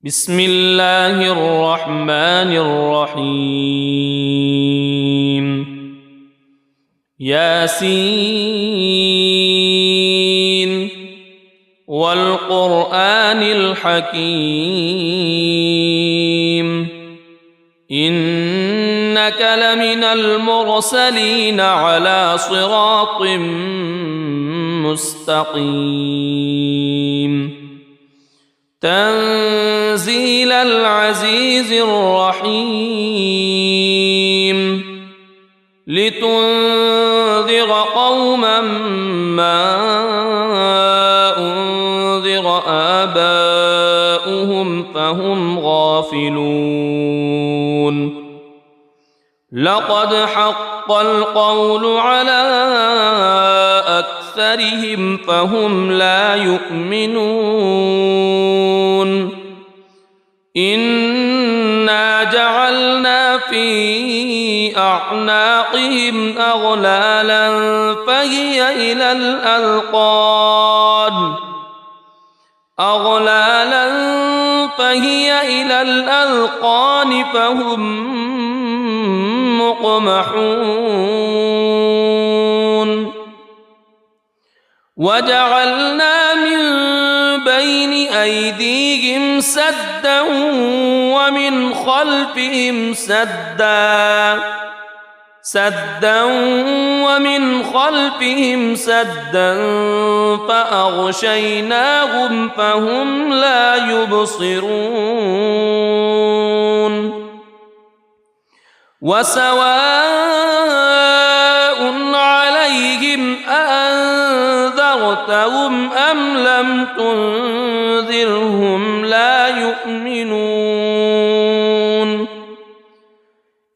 بسم الله الرحمن الرحيم ياسين والقرآن الحكيم إنك لمن المرسلين على صراط مستقيم تنزيل العزيز الرحيم لتنذر قوما ما أنذر آباؤهم فهم غافلون لقد حق القول على أكثرهم فهم لا يؤمنون إنا جعلنا في أعناقهم أغلالا فهي إلى الأذقان فهم مقمحون وجعلنا من بين أيديهم سدا ومن خلفهم سدا فأغشيناهم فهم لا يبصرون وسواء عليهم أأنذرتهم أم لم تنذرهم لا يؤمنون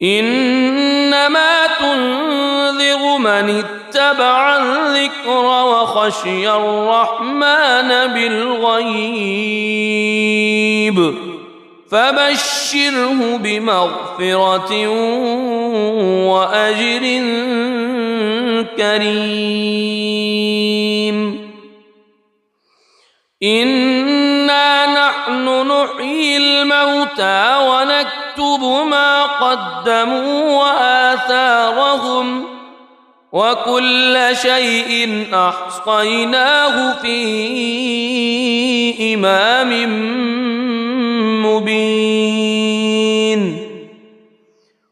إنما تنذر من اتبع الذكر وخشي الرحمن بالغيب فبشره بمغفرة وأجر كريم إنا نحن نحيي الموتى ونكتب ما قدموا وآثارهم وكل شيء أحصيناه في إمام مبين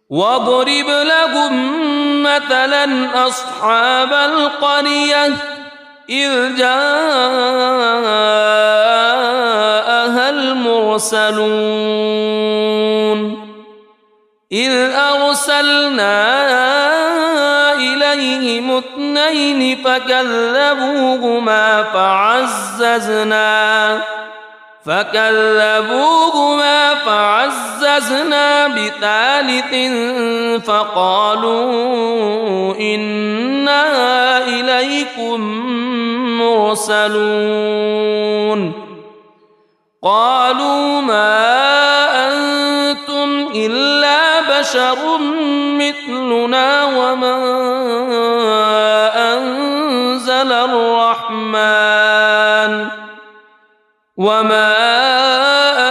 واضرب لهم مثلا أصحاب القرية إذ جاءها المرسلون إذ أرسلنا إليهم اثنين فكذبوهما فعززنا بثالث فقالوا إنا إليكم مرسلون قالوا ما أنتم إلا بشر مثلنا وما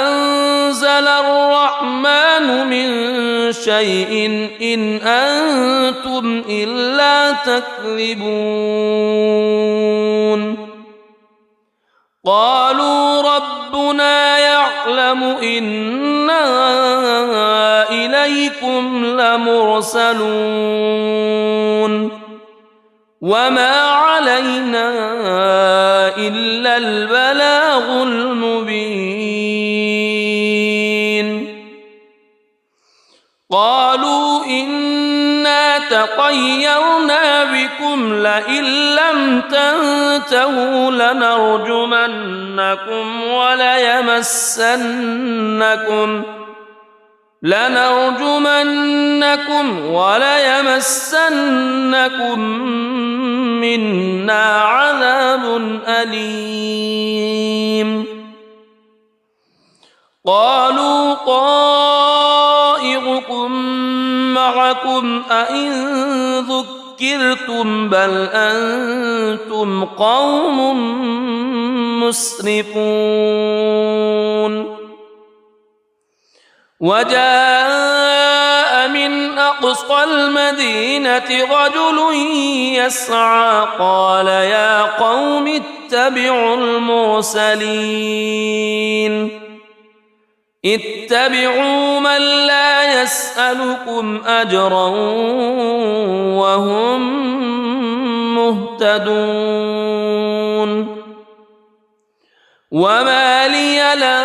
أنزل الرحمن من شيء إن أنتم إلا تكذبون قالوا ربنا يعلم إنا إليكم لمرسلون وما علينا إلا البلاغ المبين قالوا إنا تطيرنا بكم لئن لم تنتهوا لنرجمنكم وليمسنكم منا عذاب أليم قالوا طائركم معكم أئن ذكرتم بل أنتم قوم مسرفون وجاء من أقصى المدينة رجل يسعى قال يا قوم اتبعوا المرسلين اتبعوا من لا يسألكم أجرا وهم مهتدون وما لي لا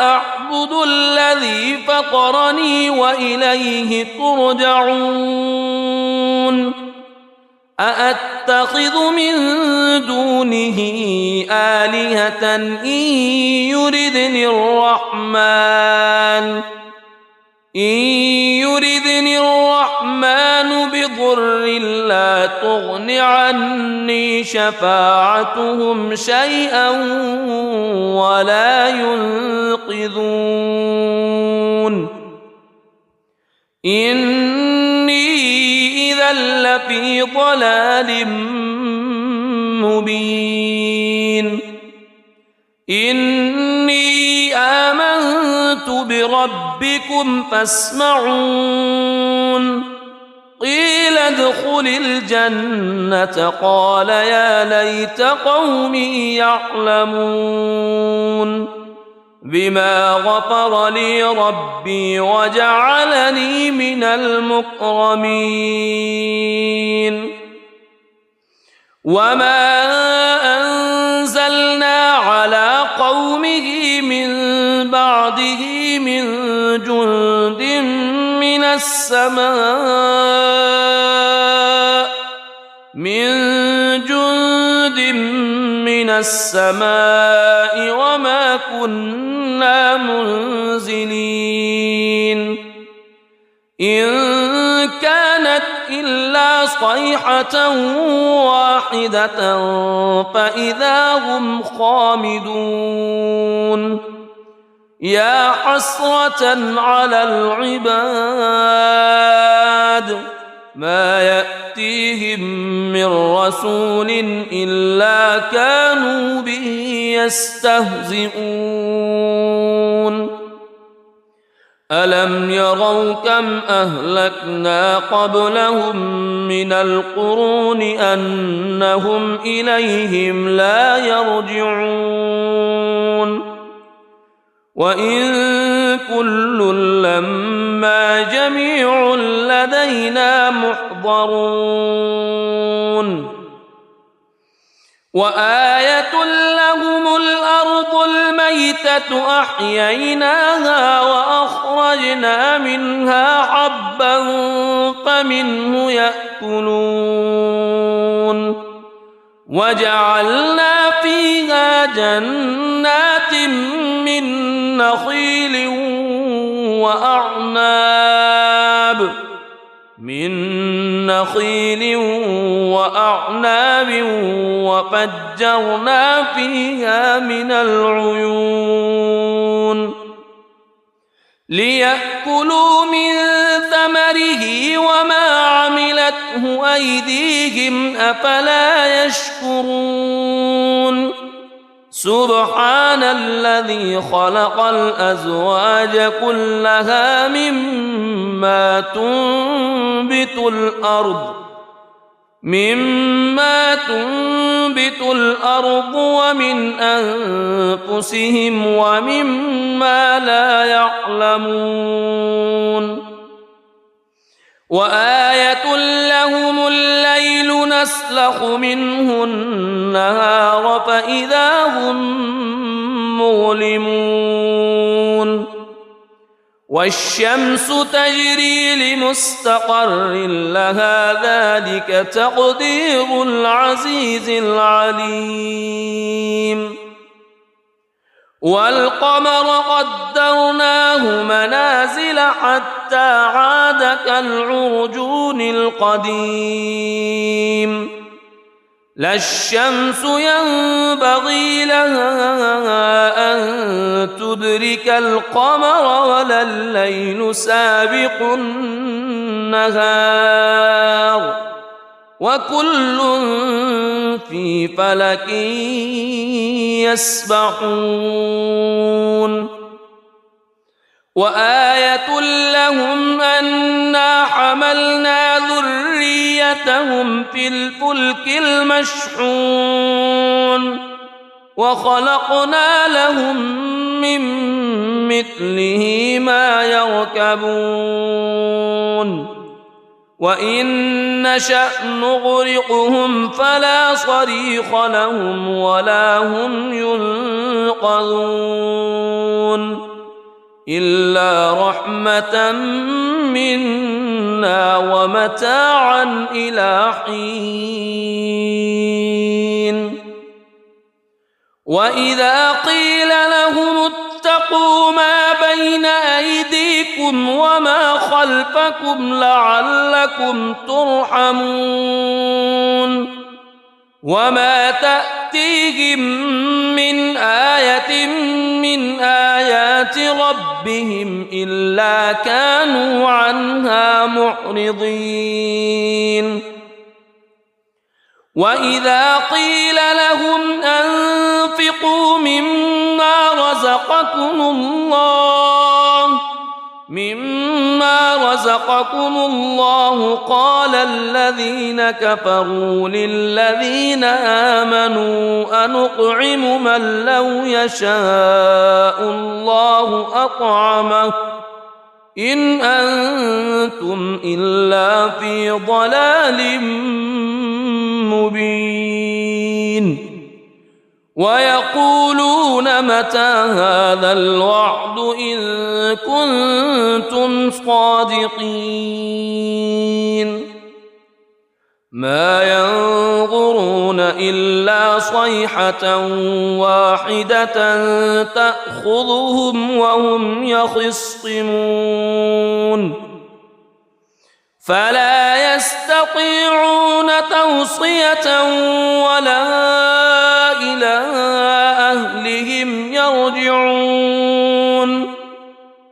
أعبد الذي فطرني وإليه ترجعون أأتخذ من دونه آلهة إن يردني الرحمن بضر لا تغن عني شفاعتهم شيئا ولا ينقذون إني إذا لفي ضلال مبين إني آمنت بربكم فاسمعون قيل ادخل الجنة قال يا ليت قومي يعلمون بما غفر لي ربي وجعلني من المكرمين وما أنزلنا على قومه من بعده من جند من السماء وما كنا منزلين إن كانت إلا صيحة واحدة فإذا هم خامدون يا حسرة على العباد ما يأتيهم من رسول إلا كانوا به يستهزئون ألم يروا كم أهلكنا قبلهم من القرون أنهم إليهم لا يرجعون وإن كل لما جميع لدينا محضرون وآية لهم الأرض الميتة أحييناها وأخرجنا منها حبا فمنه يأكلون وجعلنا فيها جنات من نخيل وأعناب وفجرنا فيها من العيون ليأكلوا من ثمره وما عملته أيديهم أفلا يشكرون سبحان الذي خلق الأزواج كلها مما تنبت الأرض ومن أنفسهم ومما لا يعلمون وآية لهم الليل نسلخ منه النهار فإذا هم مظلمون والشمس تجري لمستقر لها ذلك تقدير العزيز العليم والقمر قدرناه منازل حتى عاد كالعرجون القديم لا الشمس ينبغي لها أن تدرك القمر ولا الليل سابق النهار وكل في فلك يسبحون وآية لهم أنا حملنا ذريتهم في الفلك المشحون وخلقنا لهم من مثله ما يركبون وإن نشأ نغرقهم فلا صريخ لهم ولا هم ينقذون إلا رحمة منا ومتاعا إلى حين وإذا قيل لهم اتقوا ما بين أيديكم وما خلفكم لعلكم ترحمون وما تأتيهم من آية من آيات ربهم إلا كانوا عنها معرضين وإذا قيل لهم أنفقوا مما رزقكم الله قال الذين كفروا للذين آمنوا أنطعم من لو يشاء الله أطعمه إن أنتم إلا في ضلال مبين ويقولون متى هذا الوعد إن كنتم صادقين ما ينظرون إلا صيحة واحدة تأخذهم وهم يخصمون فلا يستطيعون توصية ولا إلى أهلهم يرجعون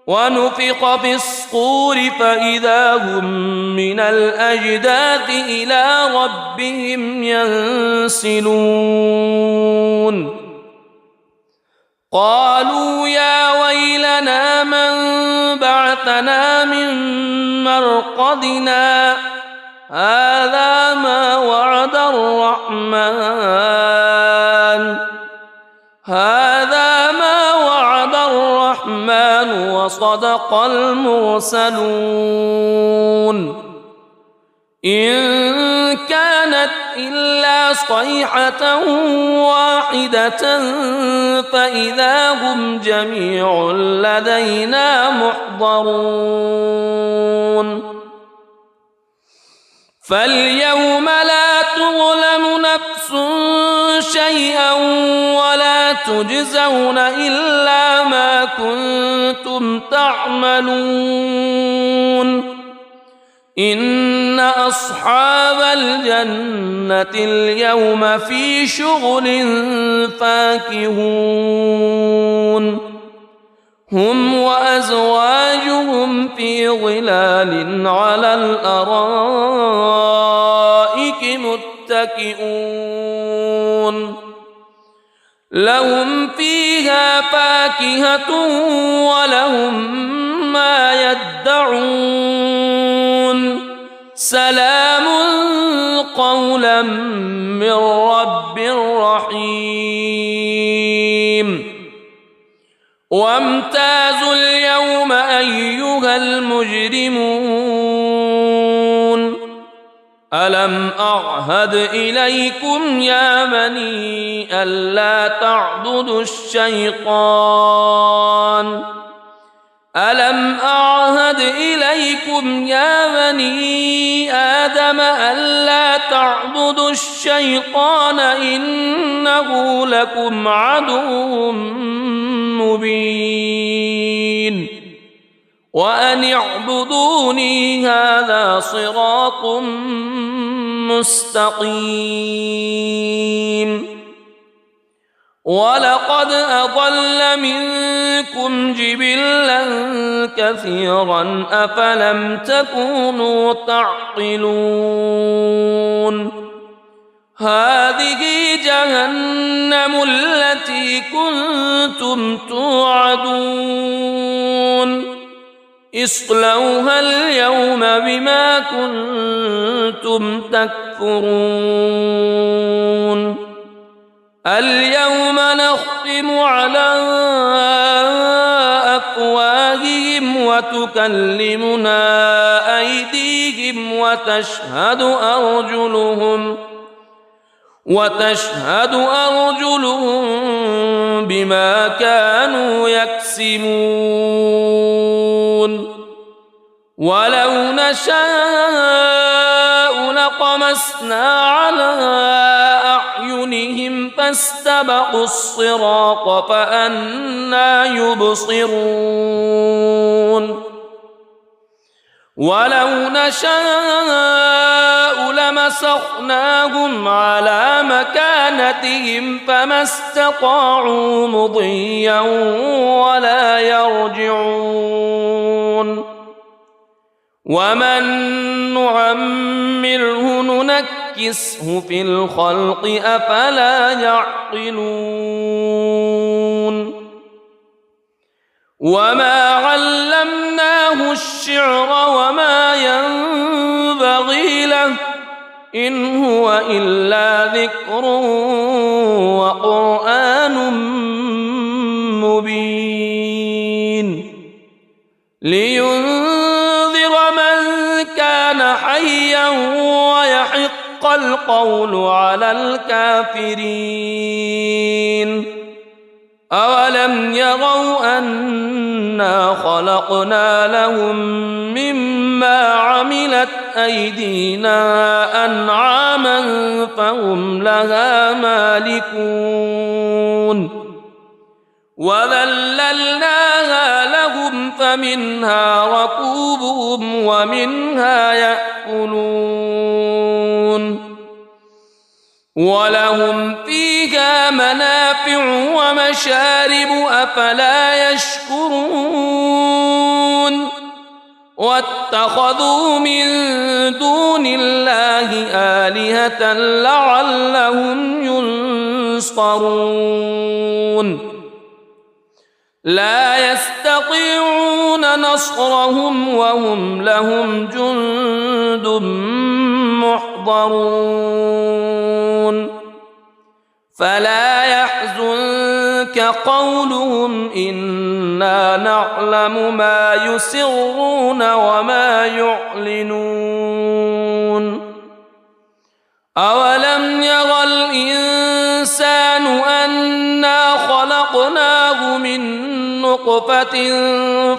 ونفخ في الصور فإذا هم من الأجداث إلى ربهم ينسلون قالوا يا ويلنا من بعثنا من مرقدنا هذا ما وعد الرحمن وصدق المرسلون إن كانت إلا صيحة واحدة فإذا هم جميع لدينا محضرون فاليوم لا تظلم نفس شيئا ولا تجزون إلا ما كنتم تعملون إن أصحاب الجنة اليوم في شغل فاكهون هم وأزواجهم في ظلال على الأرائك متكئون لهم فيها فاكهة ولهم ما يدعون سلام قولا من رب رحيم وامتازوا اليوم أيها المجرمون ألم أعهد إليكم يا بني ألا تعبدوا الشيطان ألم أعهد إليكم يا بني آدم ألا تعبدوا الشيطان إنه لكم عدو مبين وأن اعبدوني هذا صراط مستقيم ولقد أضل منكم جبلا كثيرا أفلم تكونوا تعقلون هذه جهنم التي كنتم توعدون اصلوها اليوم بما كنتم تكفرون اليوم نختم على أفواههم وتكلمنا أيديهم وتشهد أرجلهم بما كانوا يكسبون ولو نشاء لطمسنا على أعينهم فاستبقوا الصراط فأنى يبصرون ولو نشاء لمسخناهم على مكانتهم فما استطاعوا مضيا ولا يرجعون ومن نعمره ننكسه في الخلق أفلا يعقلون وما علمناه الشعر وما ينبغي له إن هو إلا ذكر وقرآن مبين لينذر من كان حيا ويحق القول على الكافرين أولم يروا أنا خلقنا لهم مما عملت أيدينا أنعاما فهم لها مالكون وذللناها لهم فمنها ركوبهم ومنها يأكلون ولهم فيها منافع ومشارب أفلا يشكرون واتخذوا من دون الله آلهة لعلهم ينصرون لا يستطيعون نصرهم وهم لهم جند محضرون فلا يحزنك قولهم إنا نعلم ما يسرون وما يعلنون أولم ير الإنسان أنا خلقناه من نطفة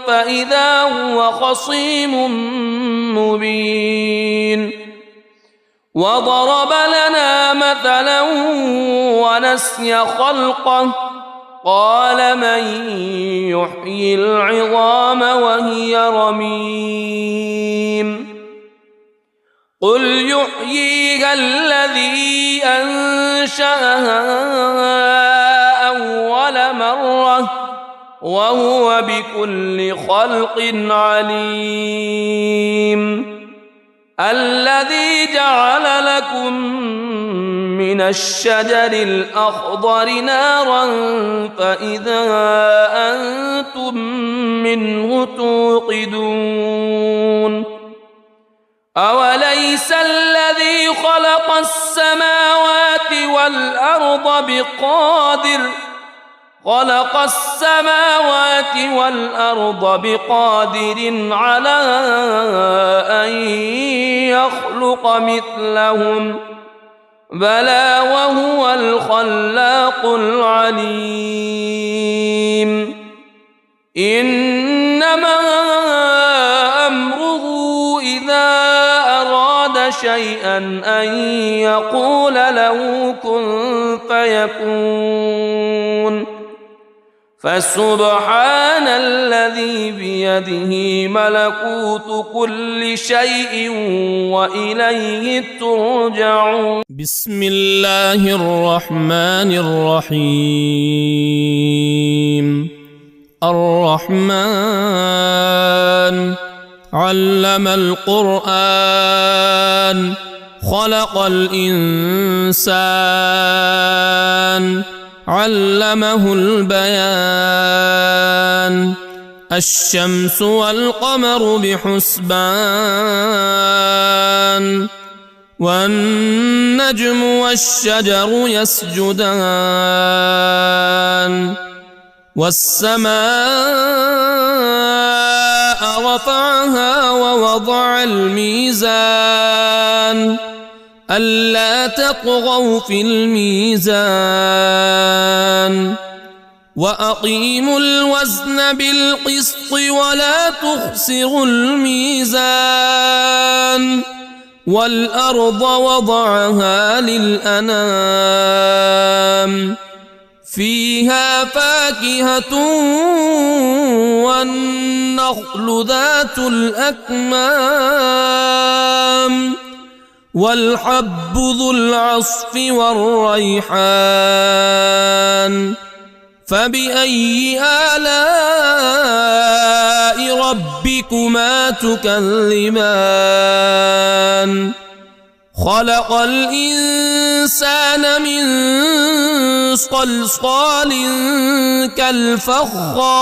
فإذا هو خصيم مبين وضرب لنا مثلا ونسي خلقه قال من يحيي العظام وهي رميم قل يحييها الذي أنشأها أول مرة وهو بكل خلق عليم الذي جعل لكم من الشجر الأخضر نارا فإذا أنتم منه توقدون أوليس الذي خلق السماوات والأرض بقادر على أن يخلق مثلهم بلى وهو الخلاق العليم إنما أمره إذا أراد شيئا أن يقول له كن فيكون فسبحان الذي بيده ملكوت كل شيء وإليه ترجعون بسم الله الرحمن الرحيم الرحمن علم القرآن خلق الإنسان علمه البيان الشمس والقمر بحسبان والنجم والشجر يسجدان والسماء رفعها ووضع الميزان ألا تطغوا في الميزان وأقيموا الوزن بالقسط ولا تخسروا الميزان والأرض وضعها للأنام فيها فاكهة والنخل ذات الأكمام والحب ذو العصف والريحان فبأي آلاء ربكما تكذبان خلق الإنسان من صلصال كالفخار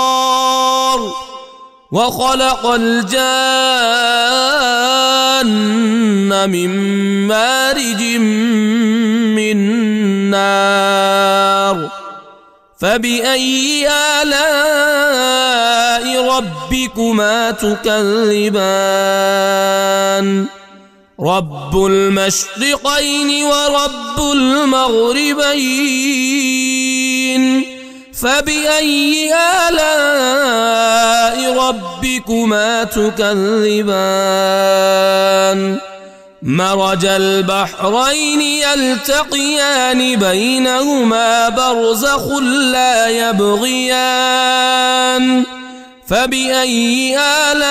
وخلق الجان من مارج من نار فبأي آلاء ربكما تكذبان رب المشرقين ورب المغربين فبأي آلاء ربكما تكذبان مرج البحرين يلتقيان بينهما برزخ لا يبغيان فبأي آلاء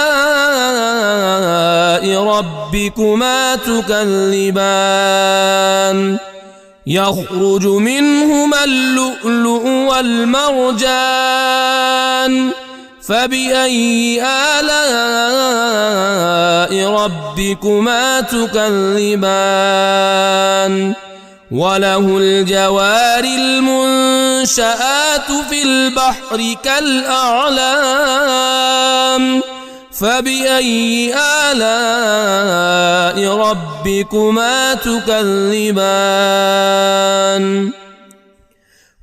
ربكما تكذبان يخرج منهما اللؤلؤ والمرجان فبأي آلاء ربكما تكذبان وله الجوار المنشآت في البحر كالأعلام فبأي آلاء ربكما تكذبان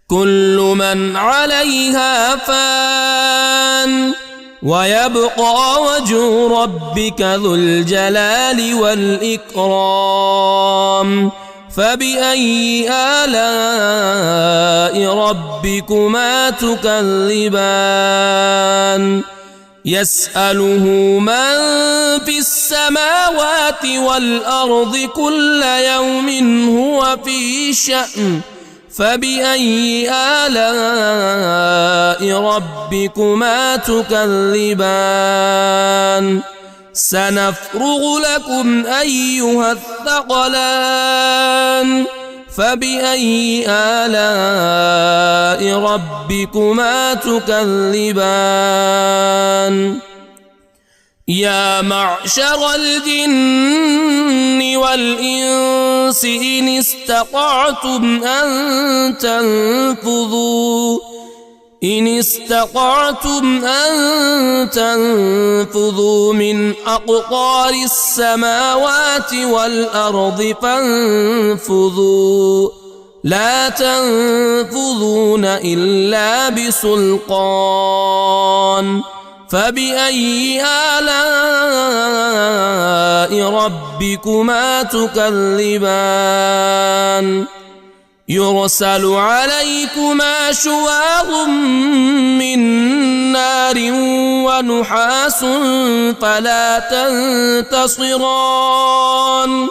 كل من عليها فان ويبقى وجه ربك ذو الجلال والإكرام فبأي آلاء ربكما تكذبان يسأله من في السماوات والأرض كل يوم هو في شأن فبأي آلاء ربكما تكذبان سنفرغ لكم أيها الثقلان فبأي آلاء ربكما تكذبان يا معشر الجن والإنس إن استطعتم أن تنفذوا من أقطار السماوات والأرض فانفذوا لا تنفذون إلا بسلطان فبأي آلاء ربكما تكذبان يرسل عليكما شواظ من نار ونحاس فلا تنتصران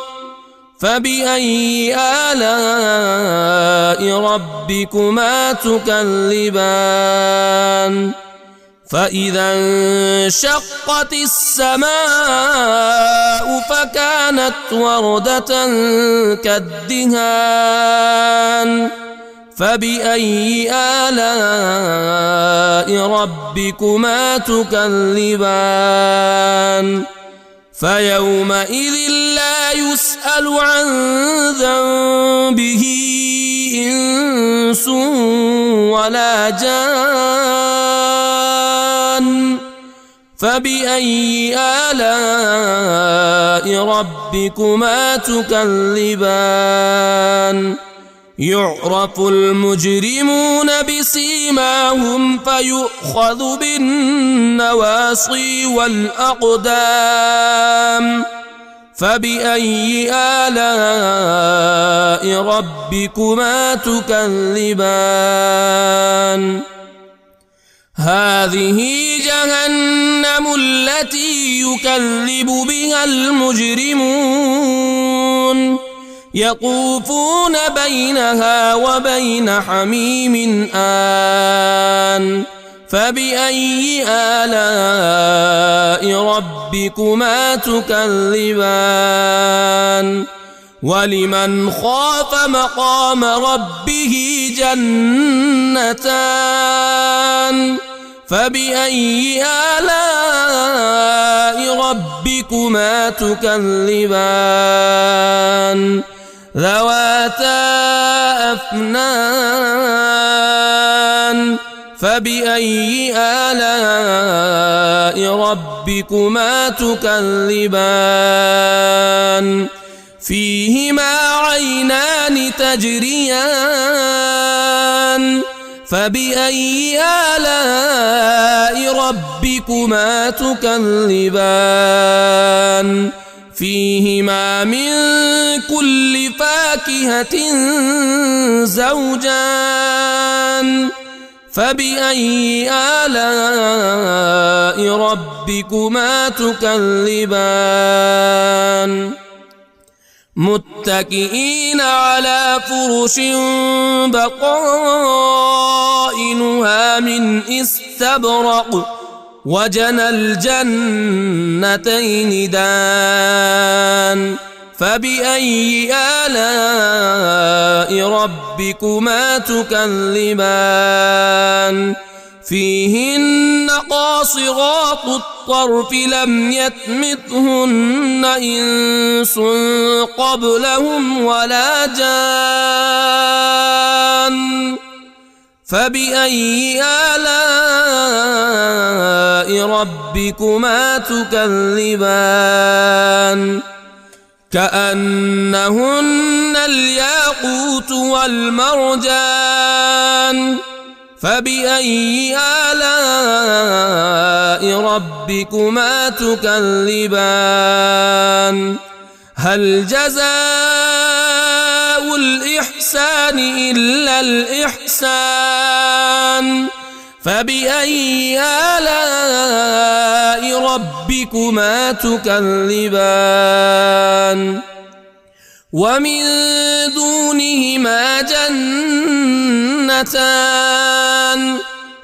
فبأي آلاء ربكما تكذبان فإذا انشقت السماء فكانت وردة كالدهان فبأي آلاء ربكما تكذبان فيومئذ لا يسأل عن ذنبه إنس ولا جان فبأي آلاء ربكما تكذبان يعرف المجرمون بسيماهم فيؤخذ بالنواصي والأقدام فبأي آلاء ربكما تكذبان هذه جهنم التي يكذب بها المجرمون يطوفون بينها وبين حميم آن فبأي آلاء ربكما تكذبان ولمن خاف مقام ربه جنتان فبأي آلاء ربكما تكذبان ذواتا أفنان فبأي آلاء ربكما تكذبان فيهما عينان تجريان فبأي آلاء ربكما تكذبان فيهما من كل فاكهة زوجان فبأي آلاء ربكما تكذبان متكئين على فرش بطائنها من استبرق وجنى الجنتين دان فبأي آلاء ربكما تكذبان فيهن قاصرات الطرف لم يطمثهن إنس قبلهم ولا جان فبأي آلاء ربكما تكذبان كأنهن الياقوت والمرجان فبأي آلاء ربكما تكذبان هل جزاء الإحسان إلا الإحسان فبأي آلاء ربكما تكذبان ومن دونهما جنتان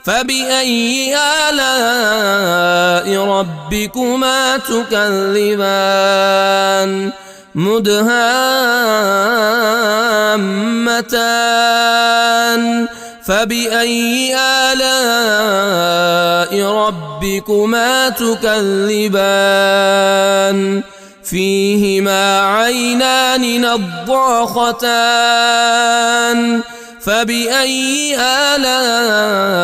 فبأي آلاء ربكما تكذبان مدهامتان فبأي آلاء ربكما تكذبان فيهما عينان نضاختان فبأي آلاء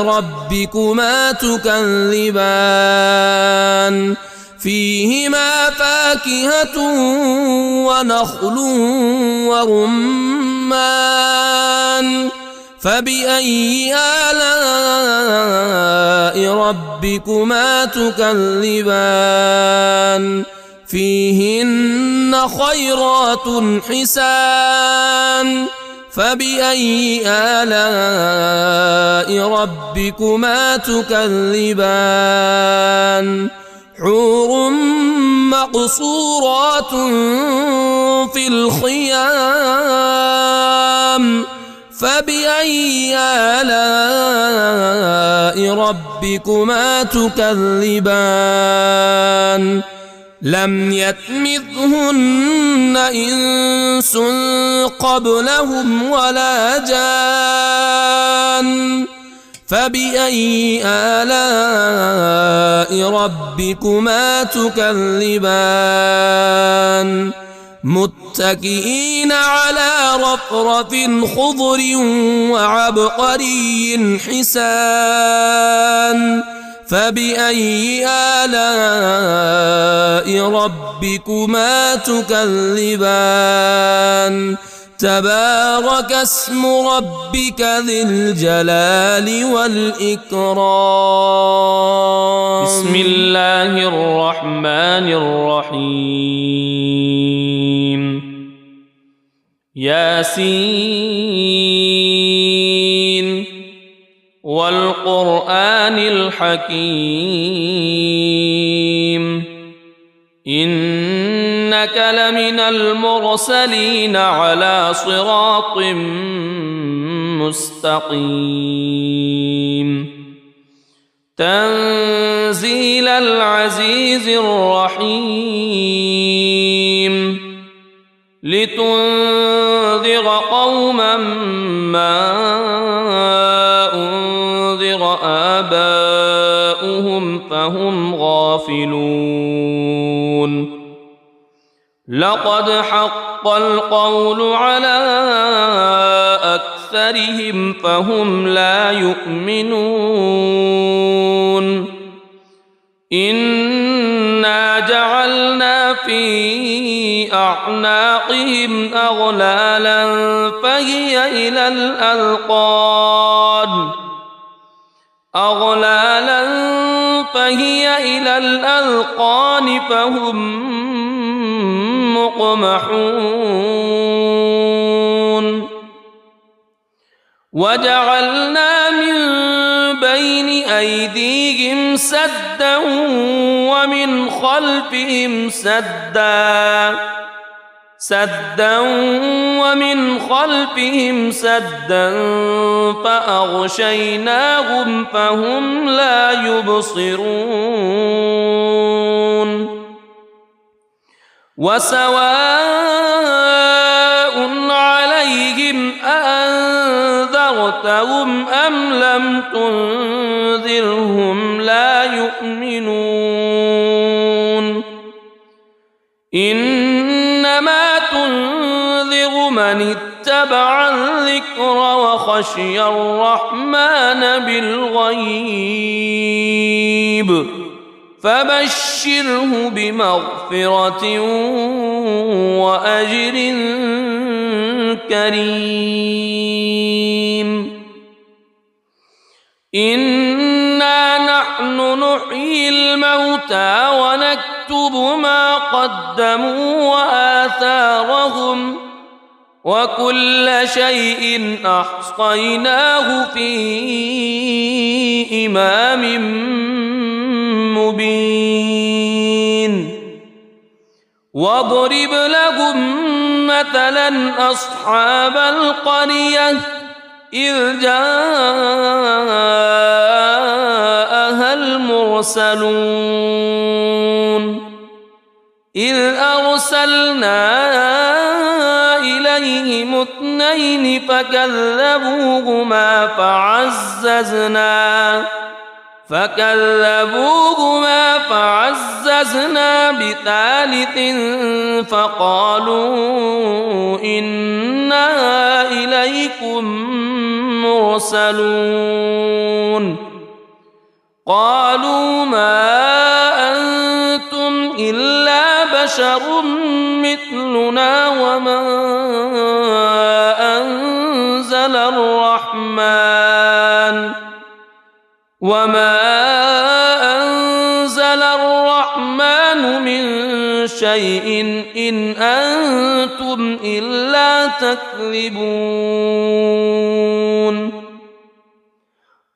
ربكما تكذبان فيهما فاكهة ونخل ورمان فبأي آلاء ربكما تكذبان فيهن خيرات حسان فبأي آلاء ربكما تكذبان حور مقصورات في الخيام فبأي آلاء ربكما تكذبان لم يطمثهن إنس قبلهم ولا جان فبأي آلاء ربكما تكذبان متكئين على رفرف خضر وعبقري حسان فبأي آلاء ربكما تكذبان تبارك اسم ربك ذي الجلال والإكرام. بسم الله الرحمن الرحيم. ياسين والقرآن الحكيم إنك لمن المرسلين على صراط مستقيم تنزيل العزيز الرحيم لتنذر قوما ما أنذر آباؤهم فهم غافلون لقد حق القول على أكثرهم فهم لا يؤمنون إنا جعلنا في أعناقهم أغلالا فهي إلى الأذقان فهم مقمحون وجعلنا من بين أيديهم سدا ومن خلفهم سدا فأغشيناهم فهم لا يبصرون وسواء عليهم أأنذرتهم أم لم تنذرهم لا يؤمنون إنما تنذر من اتبع الذكر وخشي الرحمن بالغيب فبشره بمغفرة وأجر كريم إنا نحن نحيي الموتى ونكتب ما قدموا وآثارهم وكل شيء أحصيناه في إمام مبين واضرب لهم مثلا أصحاب القرية إذ جاءها المرسلون إذ أرسلنا إليهم اثنين فكذبوهما فعززنا بثالث فقالوا إنا إليكم مرسلون قالوا ما أنتم إلا بشر مثلنا وما أنزل الرحمن من شيء إن أنتم إلا تكذبون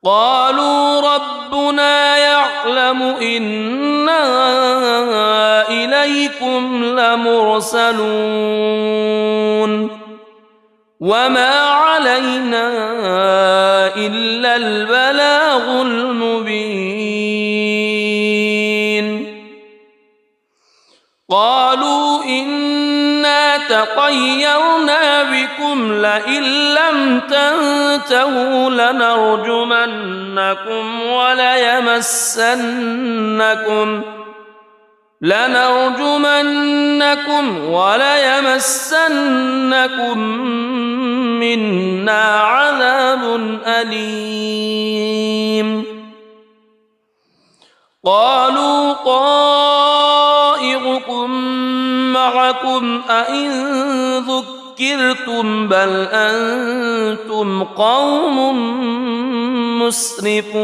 قالوا ربنا يعلم إنا إليكم لمرسلون وما علينا إلا البلاغ المبين قالوا إنا تطيرنا بكم لئن لم تنتهوا لنرجمنكم وليمسنكم منا عذاب أليم قالوا طائركم معكم أئن ذكرتم بل أنتم قوم مسرفون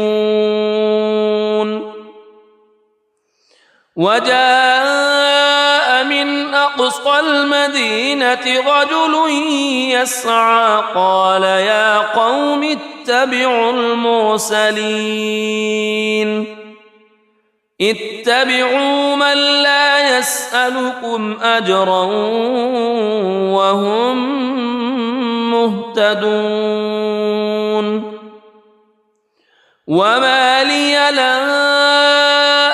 وجاء من أقصى المدينة رجل يسعى قال يا قوم اتبعوا المرسلين اتبعوا من لا يسألكم أجرا وهم مهتدون وما لي لا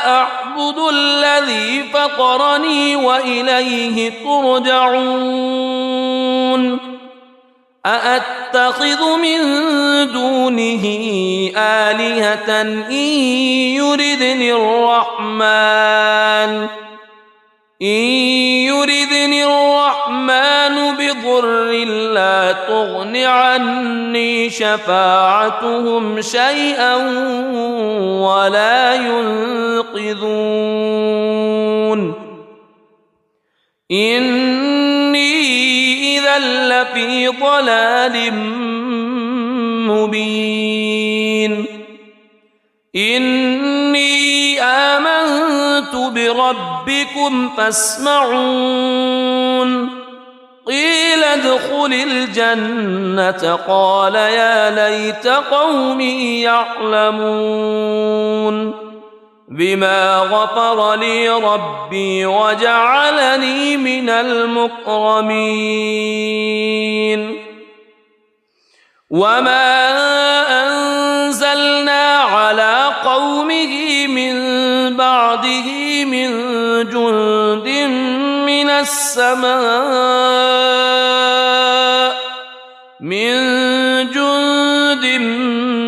أعبد الذي فطرني وإليه ترجعون أأتخذ من دونه آلهة إن يردني الرحمن بضر لا تغن عني شفاعتهم شيئا ولا ينقذون إني إذا لفي ضلال مبين إني آمنت بربكم فاسمعون قيل ادخل الجنة قال يا ليت قومي يعلمون بما غفر لي ربي وجعلني من المكرمين وما أنزلنا على قومه من بعده من جند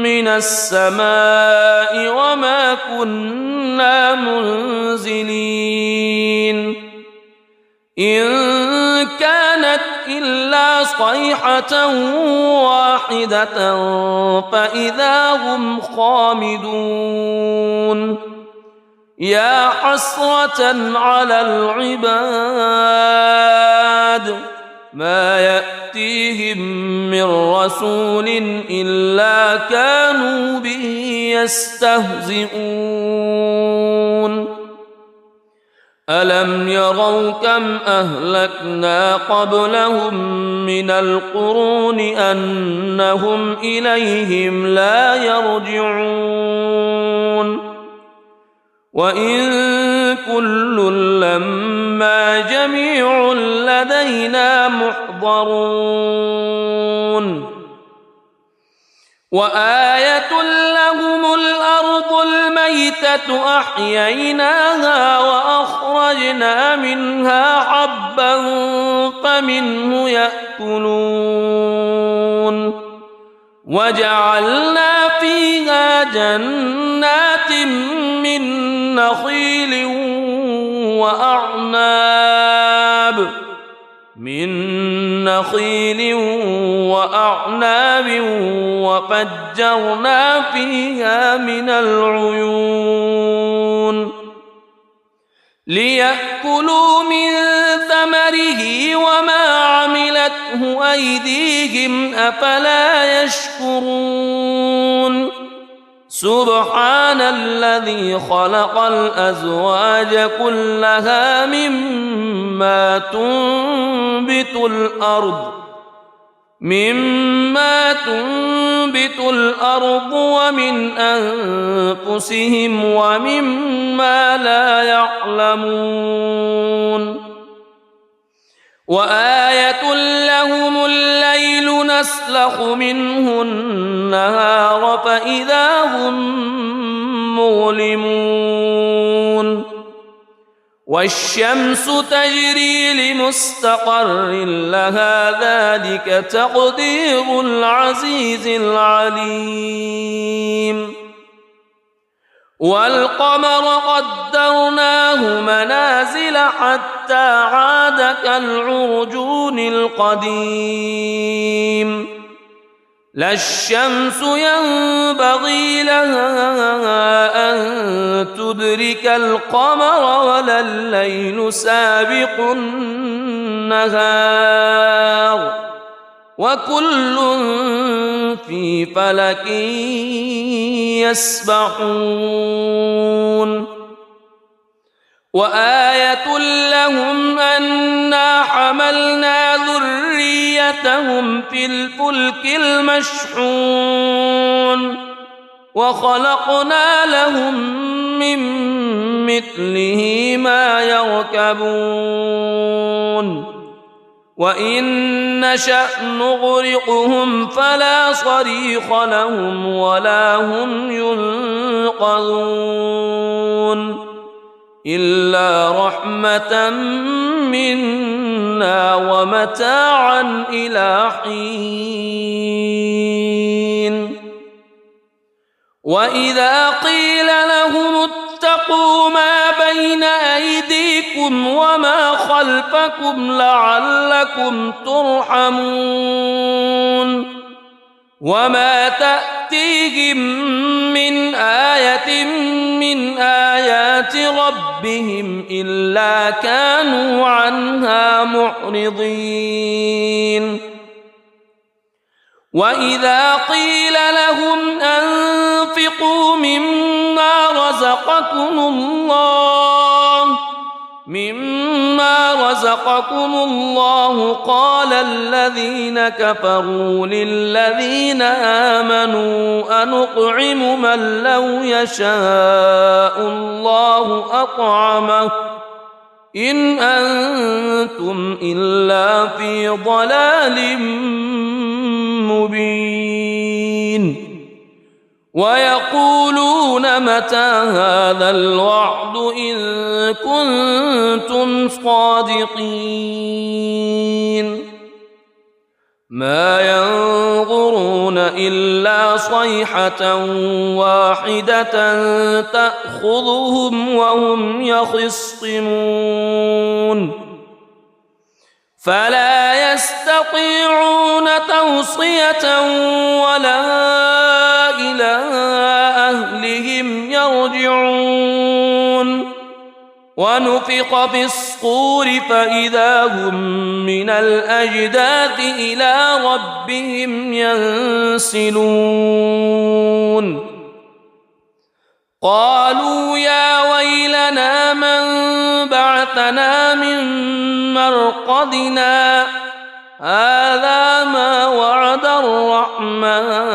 من السماء وما كنا منزلين إن كانت إلا صيحة واحدة فإذا هم خامدون يا حسرة على العباد ما يأتيهم من رسول إلا كانوا به يستهزئون ألم يروا كم أهلكنا قبلهم من القرون أنهم إليهم لا يرجعون وإن كل لما جميع لدينا محضرون وآية لهم الأرض الميتة أحييناها وأخرجنا منها حبا فمنه يأكلون وجعلنا فيها جنات من نخيل وأعناب وفجرنا فيها من العيون ليأكلوا من ثمره وما عملته أيديهم أفلا يشكرون سبحان الذي خلق الأزواج كلها مما تنبت الأرض ومن أنفسهم ومما لا يعلمون وآية لهم الليل نسلخ منه النهار فإذا هم مظلمون والشمس تجري لمستقر لها ذلك تقدير العزيز العليم والقمر قدرناه منازل حتى عاد كالعرجون القديم لا الشمس ينبغي لها أن تدرك القمر ولا الليل سابق النهار وكل في فلك يسبحون وآية لهم أنا حملنا ذريتهم في الفلك المشحون وخلقنا لهم من مثله ما يركبون وإن نشأ نغرقهم فلا صريخ لهم ولا هم ينقذون إلا رحمة منا ومتاعا إلى حين وإذا قيل لهم اتقوا ما بين أيديكم وما خلفكم لعلكم ترحمون وما تأتيهم من آية من آيات ربهم إلا كانوا عنها معرضين وإذا قيل لهم أنفقوا مما رزقكم الله قال الذين كفروا للذين آمنوا أنطعم من لو يشاء الله أطعمه إن أنتم إلا في ضلال مبين ويقولون متى هذا الوعد إن كنتم صادقين ما ينظرون إلا صيحة واحدة تأخذهم وهم يخصمون فلا يستطيعون توصية ولا إلى أهلهم يرجعون ونفخ في الصور فإذا هم من الأجداث إلى ربهم ينسلون قالوا يا ويلنا من بعثنا من مرقدنا هذا ما وعد الرحمن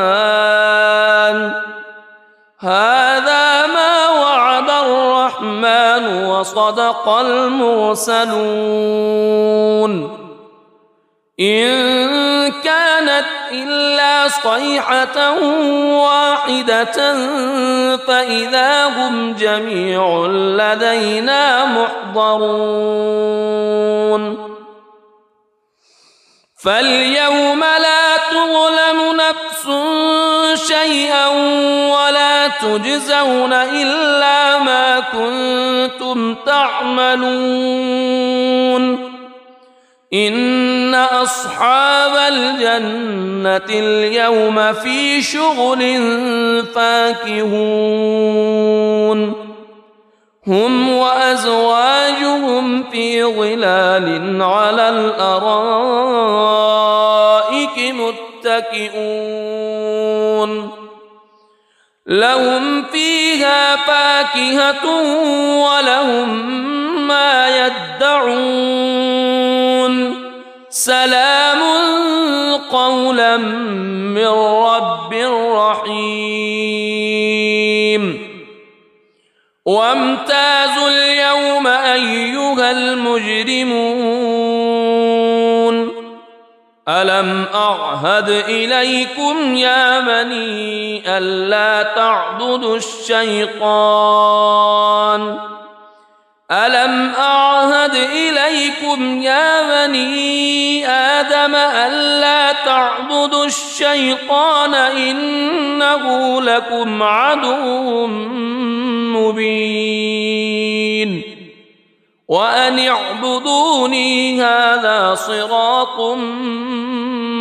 وصدق المرسلون إن كانت إلا صيحة واحدة فإذا هم جميع لدينا محضرون فاليوم لا تظلم نفس شيئا ولا تجزون إلا ما كنتم تعملون إن أصحاب الجنة اليوم في شغل فاكهون هم وأزواجهم في ظلال على الأرائك متكئون لهم فيها فاكهة ولهم ما يدعون سلام قولا من رب رحيم وامتازوا اليوم أيها المجرمون ألم أعهد إليكم يا بني ألا تعبدوا الشيطان ألم أعهد إليكم يا بني آدم ألا تعبدوا الشيطان إنه لكم عدو مبين وأن اعبدوني هذا صراط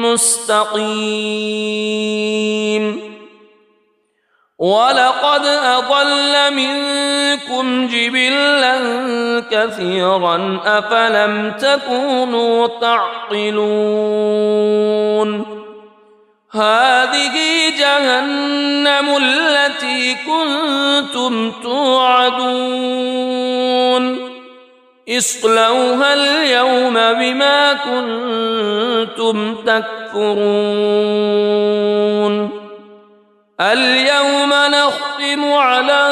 مستقيم ولقد أضل منكم جبلا كثيرا أفلم تكونوا تعقلون هذه جهنم التي كنتم توعدون اصلوها اليوم بما كنتم تكفرون اليوم نختم على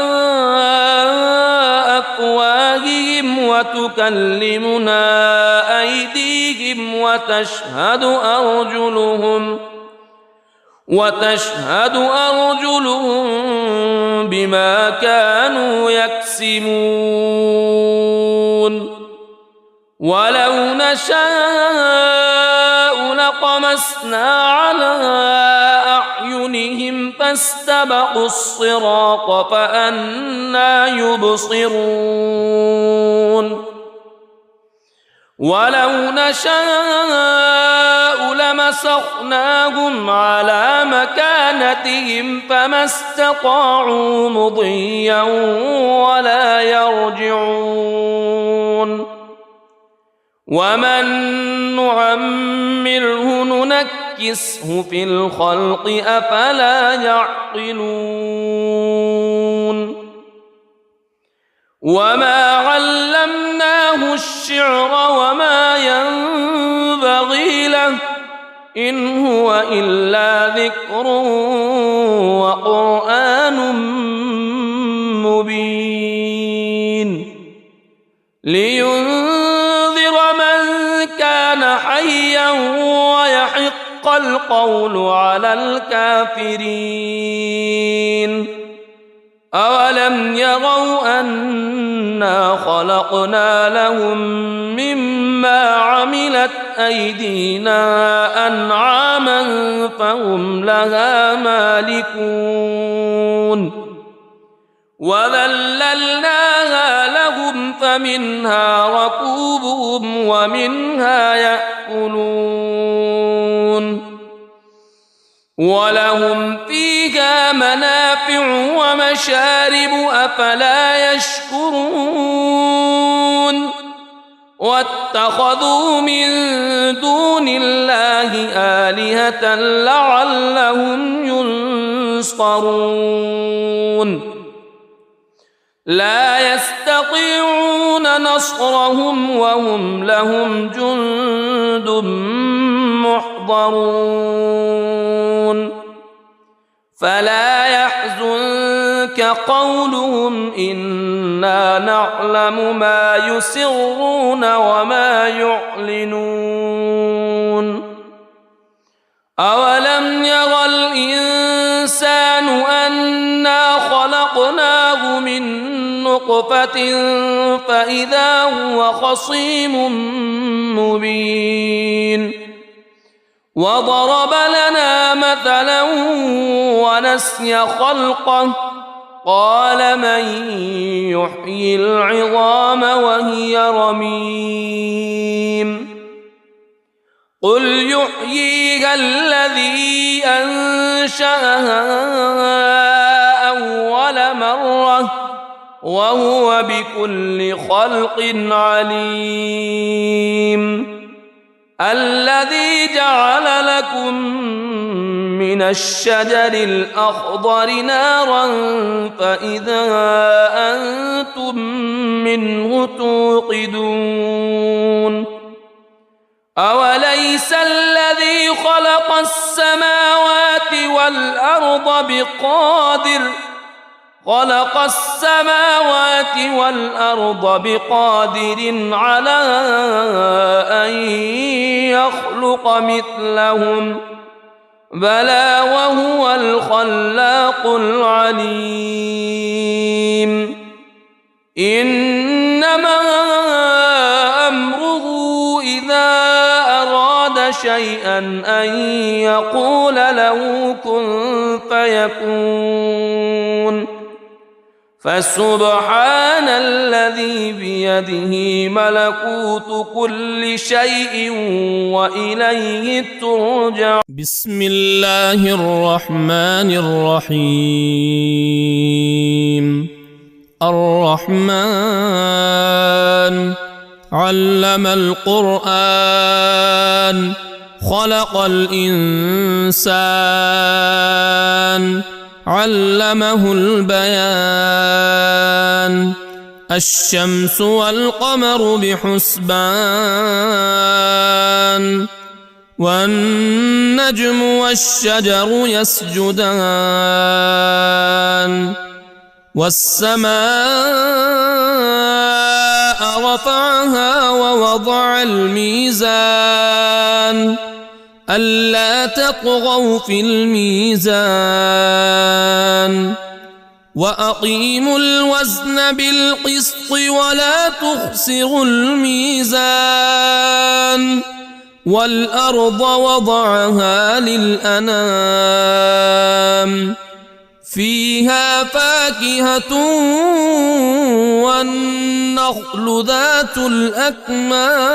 أفواههم وتكلمنا أيديهم وتشهد أرجلهم بما كانوا يكسبون ولو نشاء لطمسنا على أعينهم فاستبقوا الصراط فأنى يبصرون ولو نشاء لمسخناهم على مكانتهم فما استطاعوا مضيا ولا يرجعون ومن نعمره ننكسه في الخلق أفلا يعقلون وما علمناه الشعر وما ينبغي له إن هو إلا ذكر وقرآن مبين لينذر من كان حيا ويحق القول على الكافرين أولم يروا أنا خلقنا لهم مما عملت أيدينا أنعاما فهم لها مالكون وذللناها لهم فمنها ركوبهم ومنها يأكلون ولهم فيها منافع ومشارب أفلا يشكرون واتخذوا من دون الله آلهة لعلهم ينصرون لا يستطيعون نصرهم وهم لهم جند محضرون فلا يحزنك قولهم إنا نعلم ما يسرون وما يعلنون أولم ير الإنسان أنا خلقناه من نطفة فإذا هو خصيم مبين وضرب لنا مثلا ونسي خلقه قال من يحيي العظام وهي رميم قل يحييها الذي أنشأها أول مرة وهو بكل خلق عليم الذي جعل لكم من الشجر الأخضر نارا فإذا أنتم منه توقدون أوليس الذي خلق السماوات والأرض بقادر على أن يخلق مثلهم بلى وهو الخلاق العليم إنما أمره إذا أراد شيئا أن يقول له كن فيكون فسبحان الذي بيده ملكوت كل شيء وإليه ترجع. بسم الله الرحمن الرحيم. الرحمن علم القرآن خلق الإنسان علمه البيان. الشمس والقمر بحسبان والنجم والشجر يسجدان. والسماء رفعها ووضع الميزان ألا تطغوا في الميزان وأقيموا الوزن بالقسط ولا تخسروا الميزان. والأرض وضعها للأنام فيها فاكهة والنخل ذات الأكمام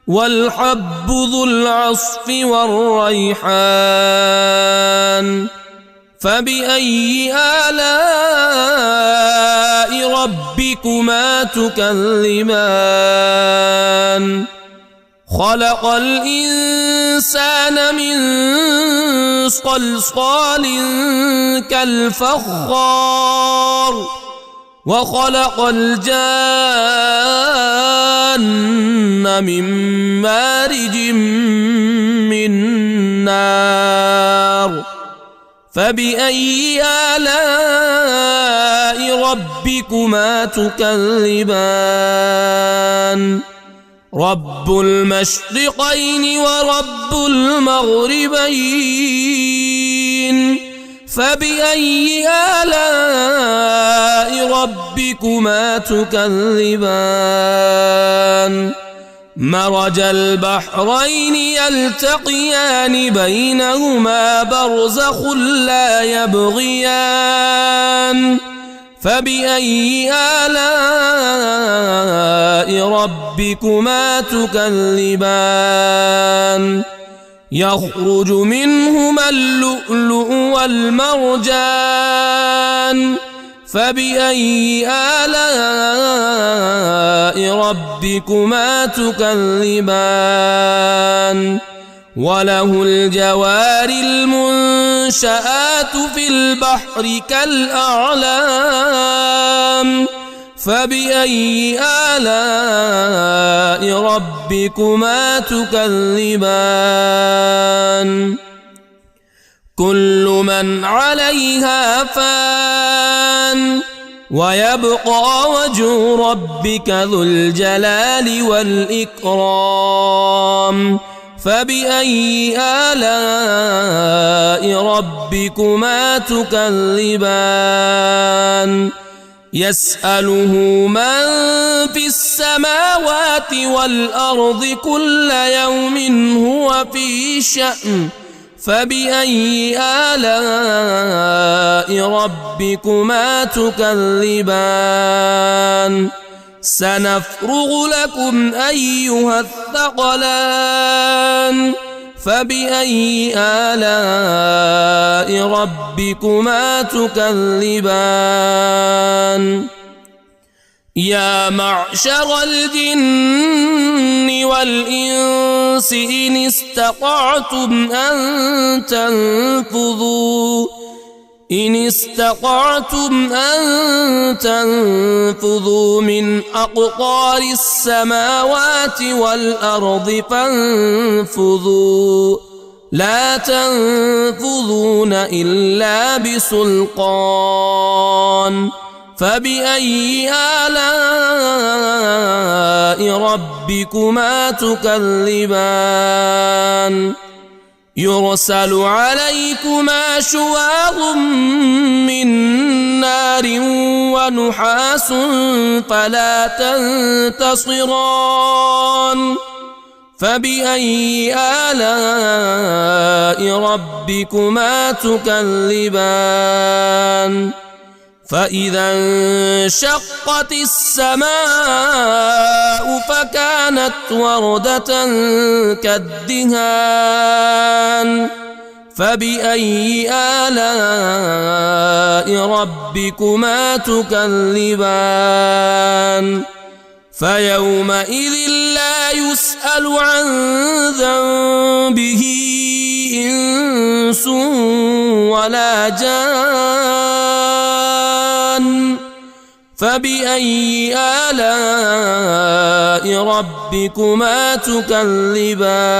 والحب ذو العصف والريحان. فبأي آلاء ربكما تكذبان. خلق الإنسان من صلصال كالفخار وخلق الجان من مارج من نار. فبأي آلاء ربكما تكذبان. رب المشرقين ورب المغربين. فبأي آلاء ربكما تكذبان. مرج البحرين يلتقيان بينهما برزخ لا يبغيان. فبأي آلاء ربكما تكذبان. يخرج منهما اللؤلؤ والمرجان. فبأي آلاء ربكما تكذبان. وله الجوار المنشآت في البحر كالأعلام. فبأي آلاء ربكما تكذبان. كل من عليها فان ويبقى وجه ربك ذو الجلال والإكرام. فبأي آلاء ربكما تكذبان. يسأله من في السماوات والأرض كل يوم هو في شأن. فبأي آلاء ربكما تكذبان. سنفرغ لكم أيها الثقلان. فبأي آلاء ربكما تكذبان. يا معشر الجن والإنس إن استطعتم أن تنفذوا من أقطار السماوات والأرض فانفذوا لا تنفذون إلا بسلطان. فبأي آلاء ربكما تكذبان. يرسل عليكما شواظ من نار ونحاس فلا تنتصران. فبأي آلاء ربكما تكذبان فإذا انشقت السماء فكانت وردة كالدهان فبأي آلاء ربكما تكذبان فيومئذ لا يسأل عن ذنبه إنس ولا جان فبأي آلاء ربكما تكذبان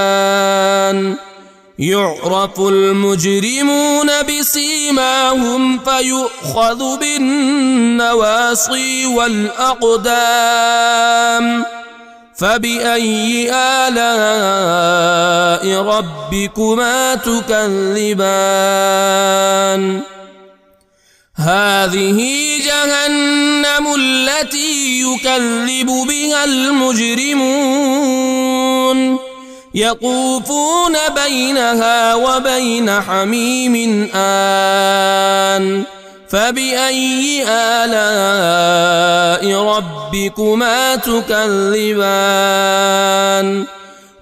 يعرف المجرمون بسيماهم فيؤخذ بالنواصي والأقدام فبأي آلاء ربكما تكذبان هذه جهنم التي يكذب بها المجرمون يطوفون بينها وبين حميم آن فبأي آلاء ربكما تكذبان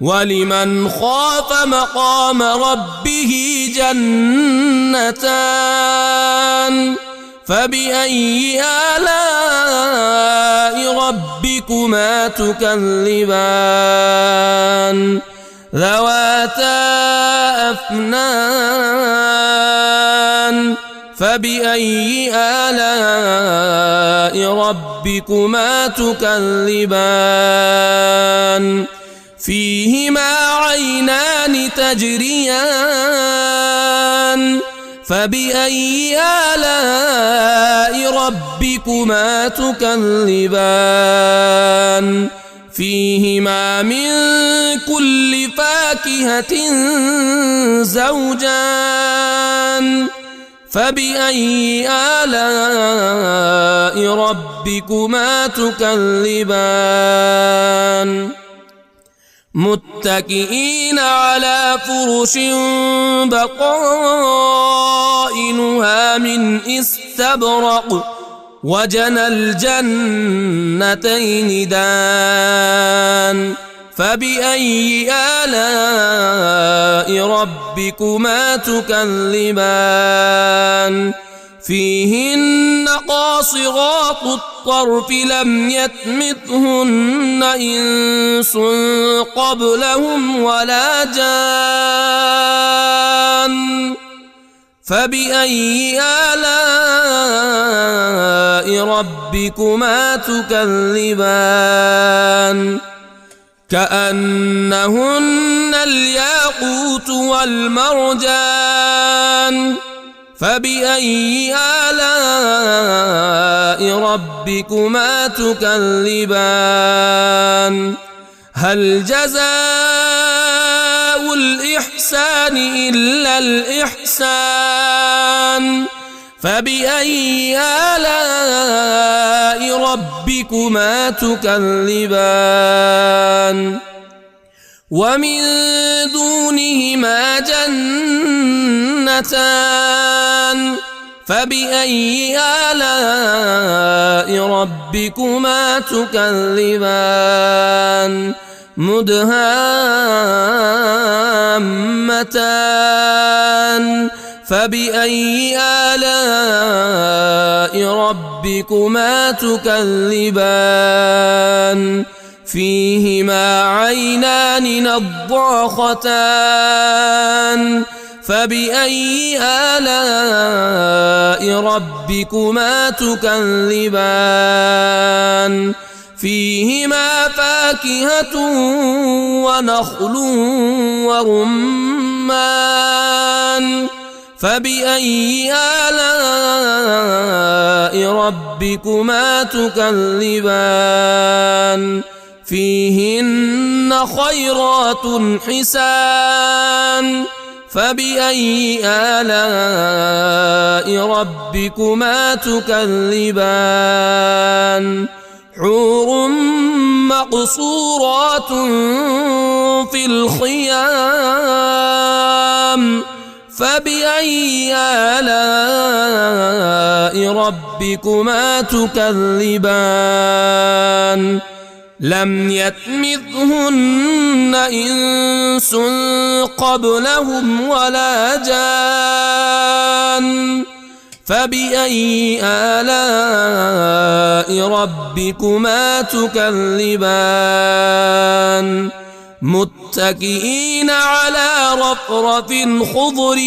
ولمن خاف مقام ربه جنتان فبأي آلاء ربكما تكذبان ذواتا أفنان فبأي آلاء ربكما تكذبان فيهما عينان تجريان فبأي آلاء ربكما تكذبان فيهما من كل فاكهة زوجان فبأي آلاء ربكما تكذبان متكئين على فرش بطائنها من استبرق وجنى الجنتين دان فبأي آلاء ربكما تكذبان فيهن قاصرات الطرف لم يطمثهن إنس قبلهم ولا جان فبأي آلاء ربكما تكذبان كأنهن الياقوت والمرجان فبأي آلاء ربكما تكذبان هل جزاء الإحسان إلا الإحسان فبأي آلاء ربكما تكذبان ومن دونهما جنتان فبأي آلاء ربكما تكذبان مدهامتان فبأي آلاء ربكما تكذبان فيهما عينان نضاختان فبأي آلاء ربكما تكذبان فيهما فاكهة ونخل ورمان فبأي آلاء ربكما تكذبان فيهن خيرات حسان فبأي آلاء ربكما تكذبان حور مقصورات في الخيام فبأي آلاء ربكما تكذبان لم يطمثهن إنس قبلهم ولا جان فبأي آلاء ربكما تكذبان متكئين على رفرف خضر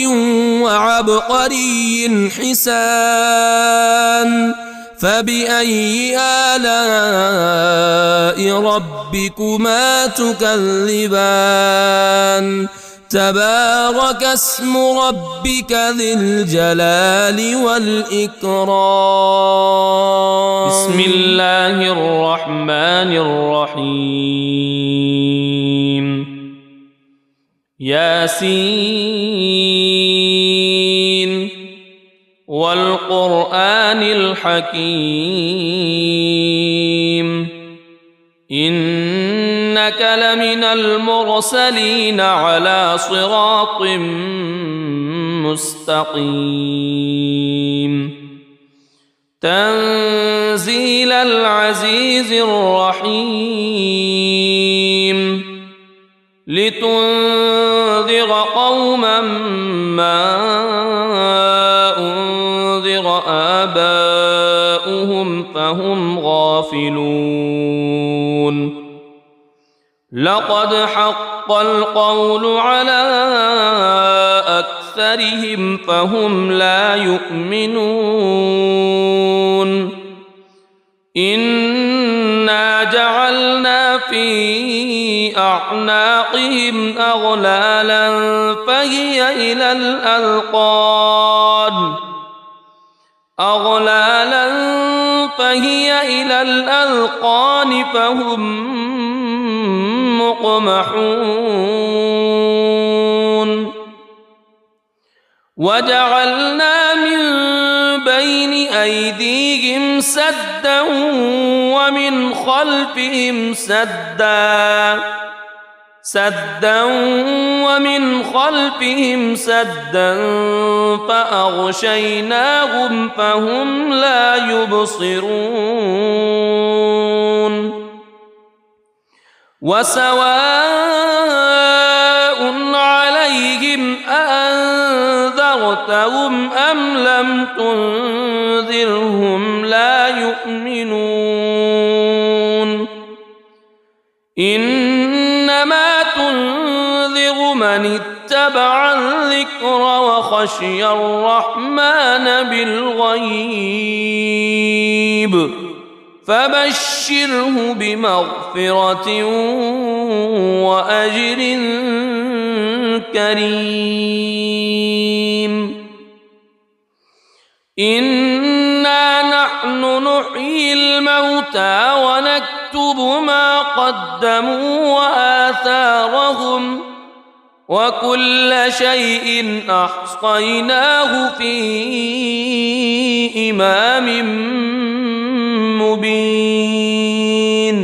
وعبقري حسان فبأي آلاء ربكما تكذبان تبارك اسم ربك ذي الجلال والإكرام بسم الله الرحمن الرحيم ياسين والقرآن الحكيم إنك لمن المرسلين على صراط مستقيم تنزيل العزيز الرحيم لتنذر قوما ما أنذر آباؤهم فهم غافلون لقد حق القول على أكثرهم فهم لا يؤمنون إنا جعلنا في أعناقهم أغلالا فهي إلى الأذقان فهم مقمحون وجعلنا من بين أيديهم سدا ومن خلفهم سدا فأغشيناهم فهم لا يبصرون وسواء عليهم أأنذرتهم أم لم تنذرهم لا يؤمنون إنما تنذر من اتبع الذكر وخشي الرحمن بالغيب فبشره بمغفرة وأجر كريم إنا نحن نحيي الموتى ونكتب ما قدموا وآثارهم وكل شيء أحصيناه في إمام مبين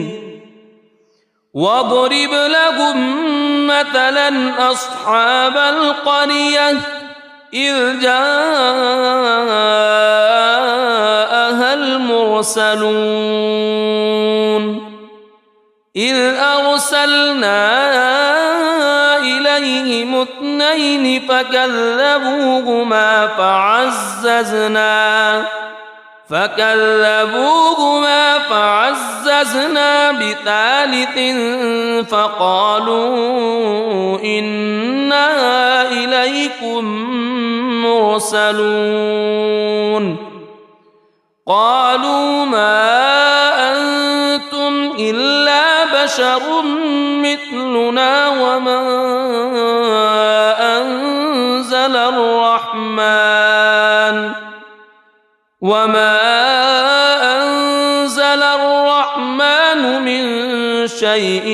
واضرب لهم مثلا أصحاب القرية إذ جاءها المرسلون إذ أرسلنا إليهم اثنين فكذبوهما فعززنا بثالث فقالوا إنا إليكم مرسلون قالوا ما أنتم إلا بشر مثلنا وما أنزل الرحمن من شيء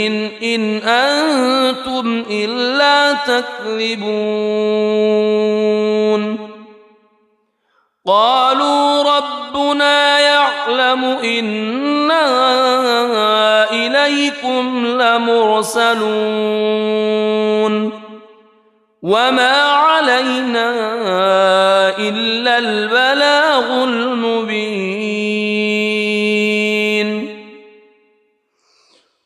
إن أنتم إلا تكذبون قالوا ربنا يعلم يعلم إنا إليكم لمرسلون وما علينا إلا البلاغ المبين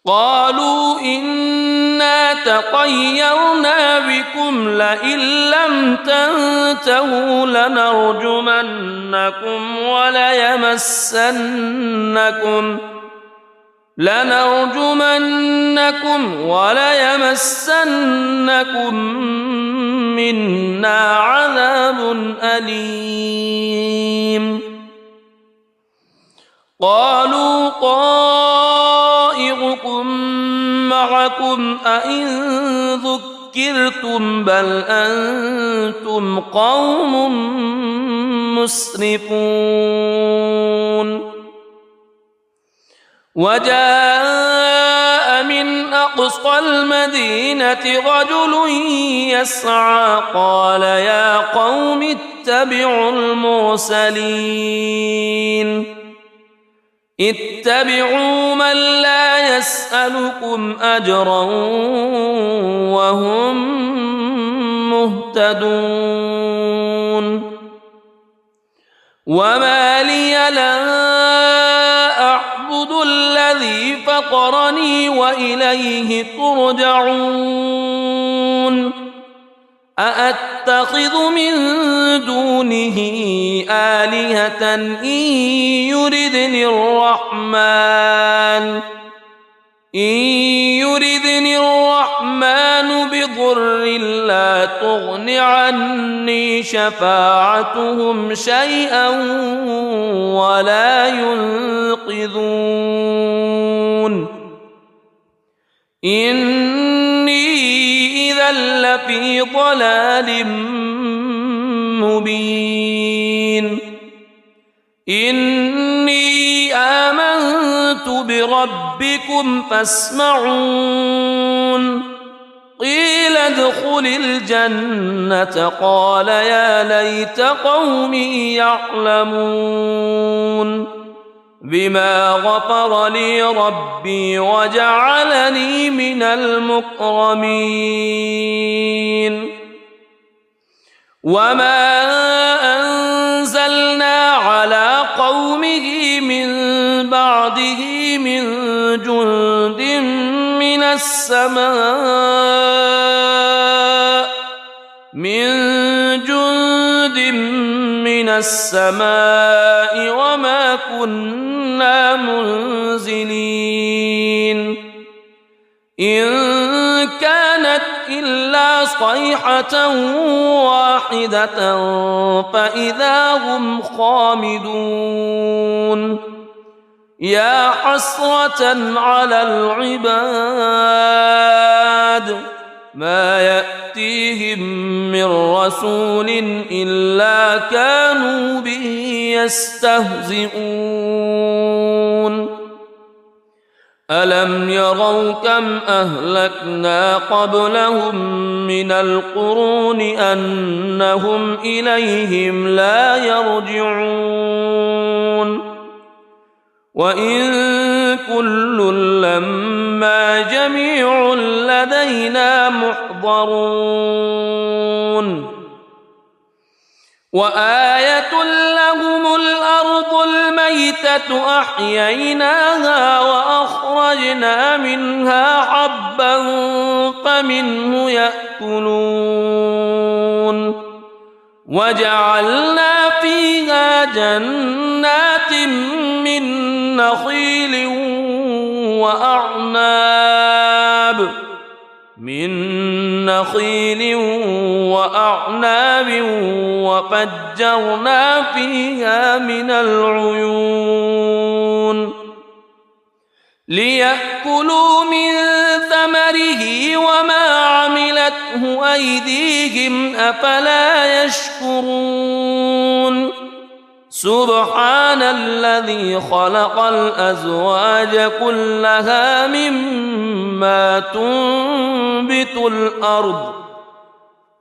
قالوا إنا تطيرنا بكم لئن لم تنتهوا لنرجمنكم وليمسنكم منا عذاب أليم قالوا طائركم معكم أئن ذكرتم بل أنتم قوم مسرفون وجاء من أقصى المدينة رجل يسعى قال يا قوم اتبعوا اتبعوا من لا يسألكم أجرا وهم مهتدون وما لي لا أعبد الذي فطرني وإليه ترجعون أأتخذ من دونه آلهة إن يردني الرحمن بضر لا تغن عني شفاعتهم شيئا ولا ينقذون إني إذا لفي ضلال مبين إني آمنت بربكم فاسمعون قيل ادخل الجنة قال يا ليت قومي يعلمون بما غفر لي ربي وجعلني من المكرمين وما أنزلنا على قومه من بعده من جند من السماء وما كنا منزلين إن كانت إلا صيحة واحدة فإذا هم خامدون يا حسرة على العباد ما يأتيهم من رسول إلا كانوا به يستهزئون ألم يروا كم أهلكنا قبلهم من القرون أنهم إليهم لا يرجعون وإن كل لما جميع لدينا محضرون وآية لهم الأرض الميتة أحييناها وأخرجنا منها حبا فمنه يأكلون وجعلنا فيها جنات من نخيل وأعناب وفجرنا فيها من العيون ليأكلوا من ثمره وما عملته أيديهم أفلا يشكرون سبحان الذي خلق الأزواج كلها مما تنبت الأرض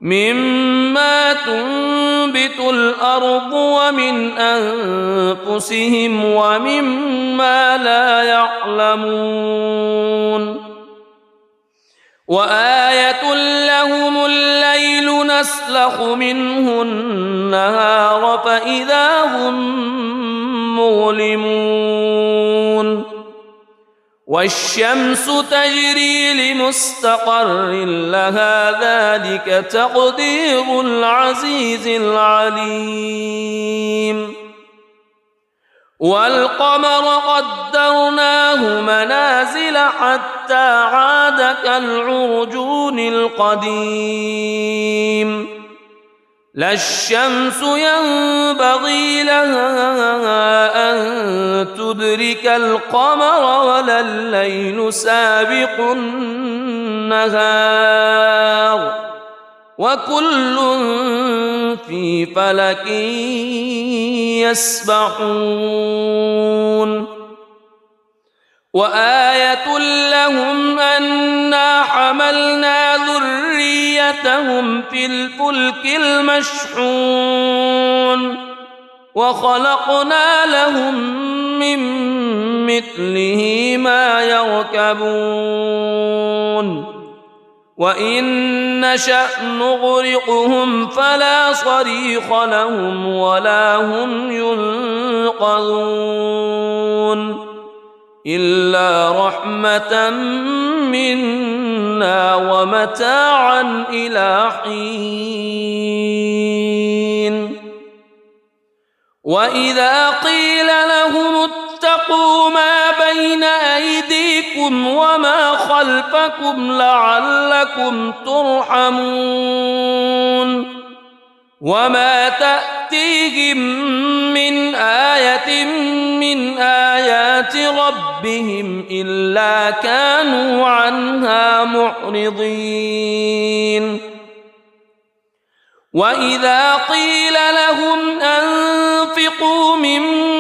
مما تنبت الأرض ومن أنفسهم ومما لا يعلمون وآية لهم الليل نسلخ منه النهار فإذا هم مظلمون والشمس تجري لمستقر لها ذلك تقدير العزيز العليم والقمر قدرناه منازل حتى عاد كالعرجون القديم لا الشمس ينبغي لها أن تدرك القمر ولا الليل سابق النهار وكل في فلك يسبحون وآية لهم أنا حملنا ذريتهم في الفلك المشحون وخلقنا لهم من مثله ما يركبون وإن نشأ نغرقهم فلا صريخ لهم ولا هم ينقذون إلا رحمة منا ومتاعا إلى حين وإذا قيل لهم اتقوا ما بين أيديكم وما خلفكم لعلكم ترحمون وما تأتيهم من آية من آيات ربهم إلا كانوا عنها معرضين وإذا قيل لهم أنفقوا مما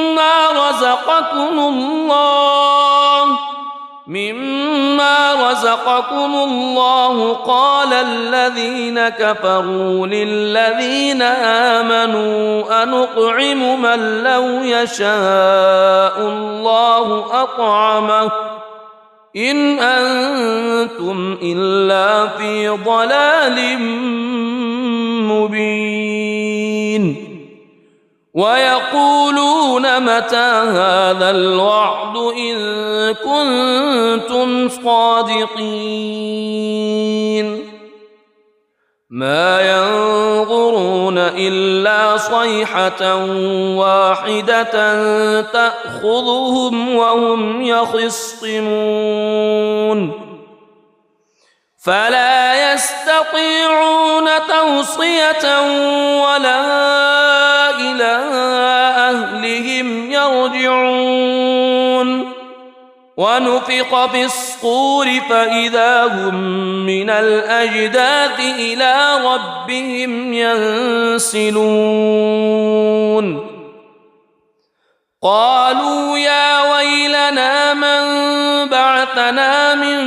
رزقكم الله قال الذين كفروا للذين آمنوا أنطعم من لو يشاء الله أطعمه إن أنتم إلا في ضلال مبين ويقولون متى هذا الوعد إن كنتم صادقين ما ينظرون إلا صيحة واحدة تأخذهم وهم يخصمون فلا يستطيعون توصية ولا إلى أهلهم يرجعون ونفخ في الصور فإذا هم من الأجداث إلى ربهم ينسلون قالوا يا ويلنا من بعثنا من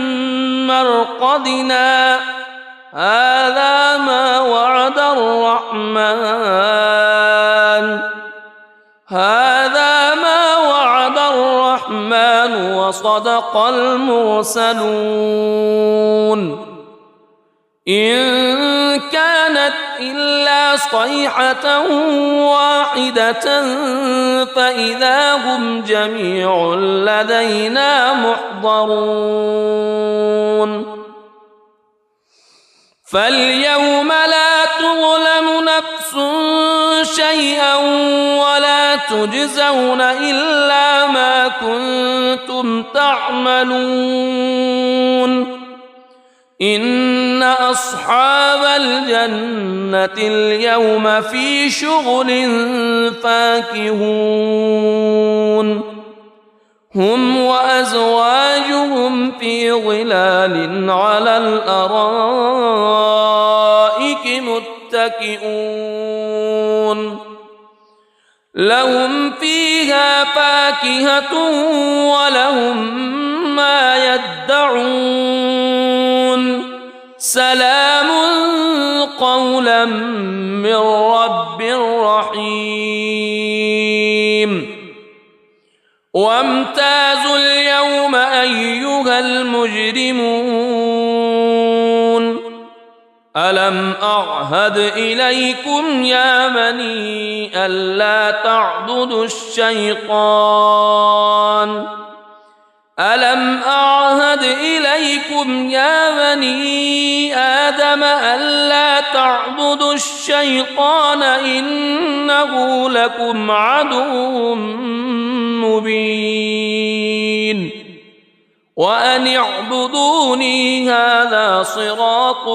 مرقدنا هذا ما وعد الرحمن وصدق المرسلون إن كانت إلا صيحة واحدة فإذا هم جميع لدينا محضرون فاليوم لا تظلم نفس شيئا ولا تجزون إلا ما كنتم تعملون إن أصحاب الجنة اليوم في شغل فاكهون هم وأزواجهم في ظلال على الأرائك متكئون لهم فيها فاكهة ولهم ما يدعون سلام قولا نزلا من رب رحيم وامتازوا اليوم أيها المجرمون ألم أعهد إليكم يا بني ألا تعبدوا الشيطان ألم أعهد إليكم يا بني آدم ألا تعبدوا الشيطان إنه لكم عدو مبين وأن اعبدوني هذا صراط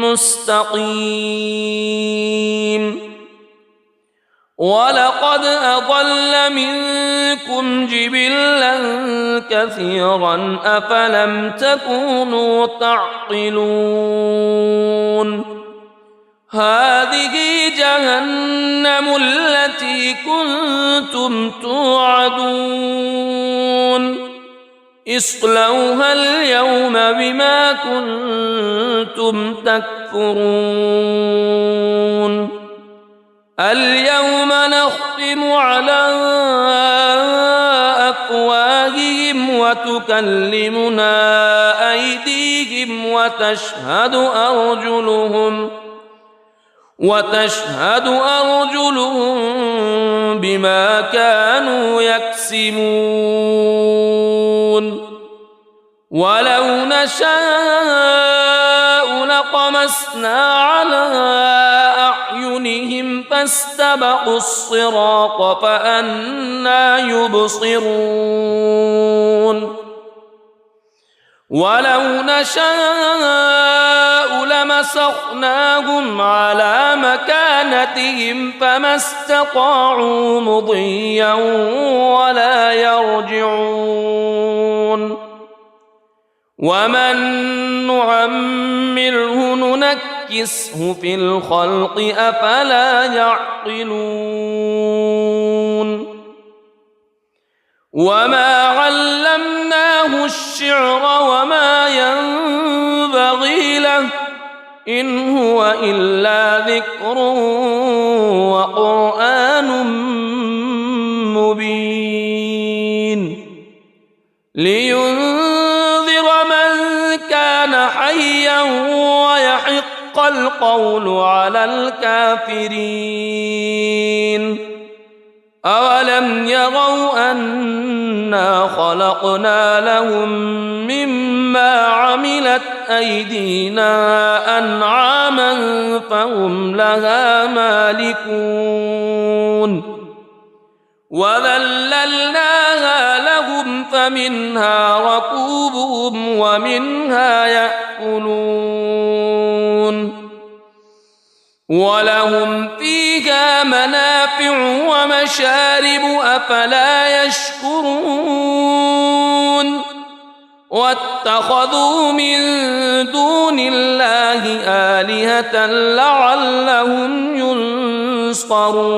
مستقيم ولقد أضل منكم جبلا كثيرا أفلم تكونوا تعقلون هذه جهنم التي كنتم توعدون اصلوها اليوم بما كنتم تكفرون اليوم نختم على أفواههم وتكلمنا أيديهم وتشهد أرجلهم بما كانوا يكسبون ولو نشاء لطمسنا على أعينهم فاستبقوا الصراط فأنى يبصرون ولو نشاء لمسخناهم على مكانتهم فما استطاعوا مضيا ولا يرجعون ومن نعمره ننكسه في الخلق أفلا يعقلون وما علمناه الشعر وما ينبغي له إن هو إلا ذكر وقرآن مبين لينذر من كان حيا ويحق القول على الكافرين أولم يروا أنا خلقنا لهم مما عملت أيدينا أنعاما فهم لها مالكون وذللناها لهم فمنها ركوبهم ومنها يأكلون ولهم فيها منافع ومشارب أفلا يشكرون واتخذوا من دون الله آلهة لعلهم ينصرون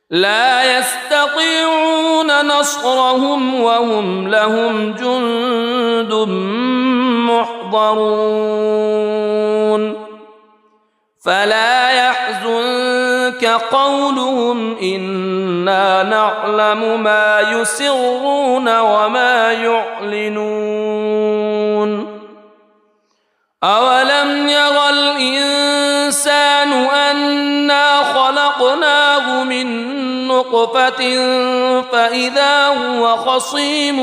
لا يستطيعون نصرهم وهم لهم جند محضرون فلا يحزنك قولهم إنا نعلم ما يسرون وما يعلنون أولم يرى الإنسان أنا خلقناه من نطفة فإذا هو خصيم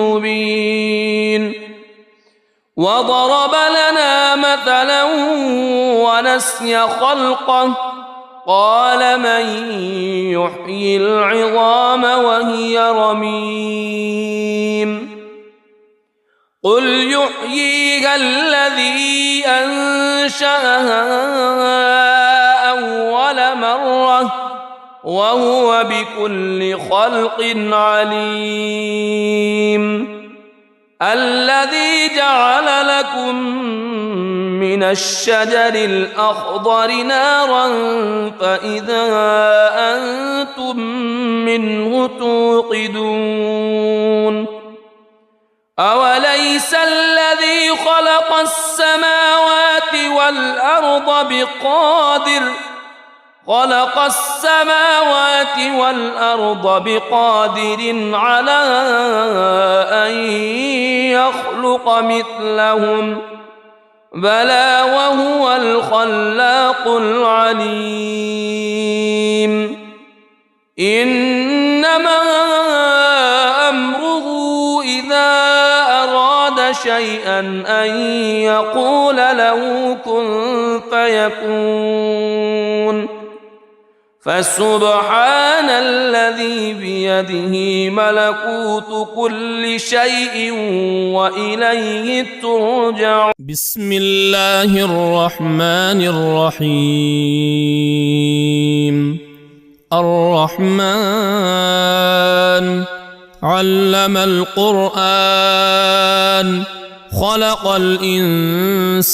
مبين وضرب لنا مثلا ونسي خلقه قال من يحيي العظام وهي رميم قل يحييها الذي أنشأها أول مرة وهو بكل خلق عليم الذي جعل لكم من الشجر الأخضر نارا فإذا أنتم منه توقدون أوليس أليس الذي خلق السماوات والأرض بقادر على أن يخلق مثلهم بلى وهو الخلاق العليم إنما أمره إذا أراد شيئا أن يقول له كن فيكون فسبحان الذي بيده ملكوت كل شيء وإليه ترجع. بسم الله الرحمن الرحيم. الرحمن علم القرآن خلق الإنسان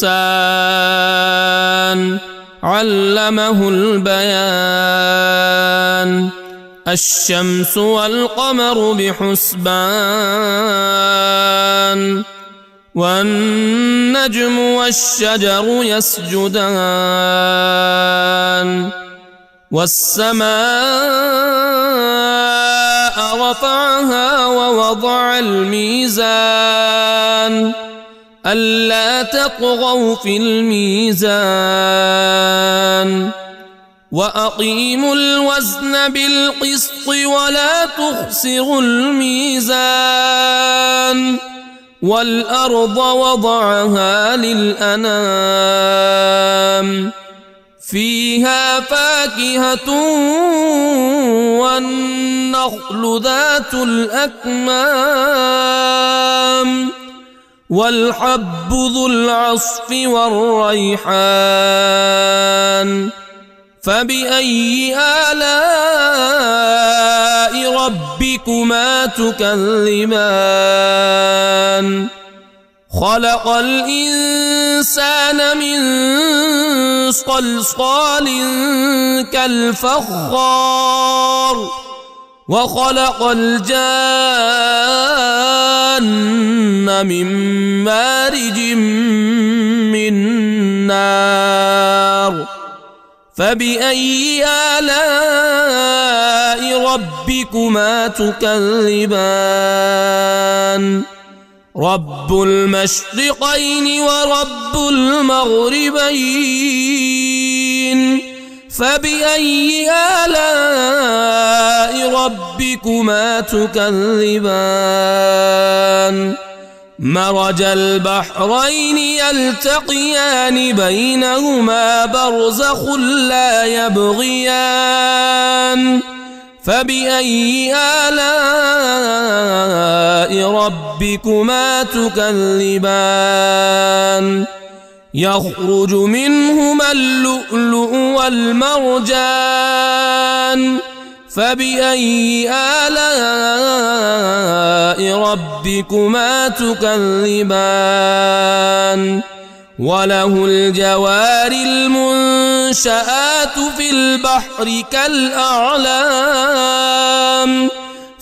علمه البيان الشمس والقمر بحسبان والنجم والشجر يسجدان والسماء رفعها ووضع الميزان ألا تطغوا في الميزان وأقيموا الوزن بالقسط ولا تخسروا الميزان والأرض وضعها للأنام فيها فاكهة والنخل ذات الأكمام والحب ذو العصف والريحان فبأي آلاء ربكما تكذبان خلق الإنسان من صلصال كالفخار وخلق الجان من مارج من نار فبأي آلاء ربكما تكذبان رب المشرقين ورب المغربين فبأي آلاء ربكما تكذبان مرج البحرين يلتقيان بينهما برزخ لا يبغيان فبأي آلاء ربكما تكذبان يخرج منهما اللؤلؤ والمرجان فبأي آلاء ربكما تكذبان وله الجوار المنشآت في البحر كالأعلام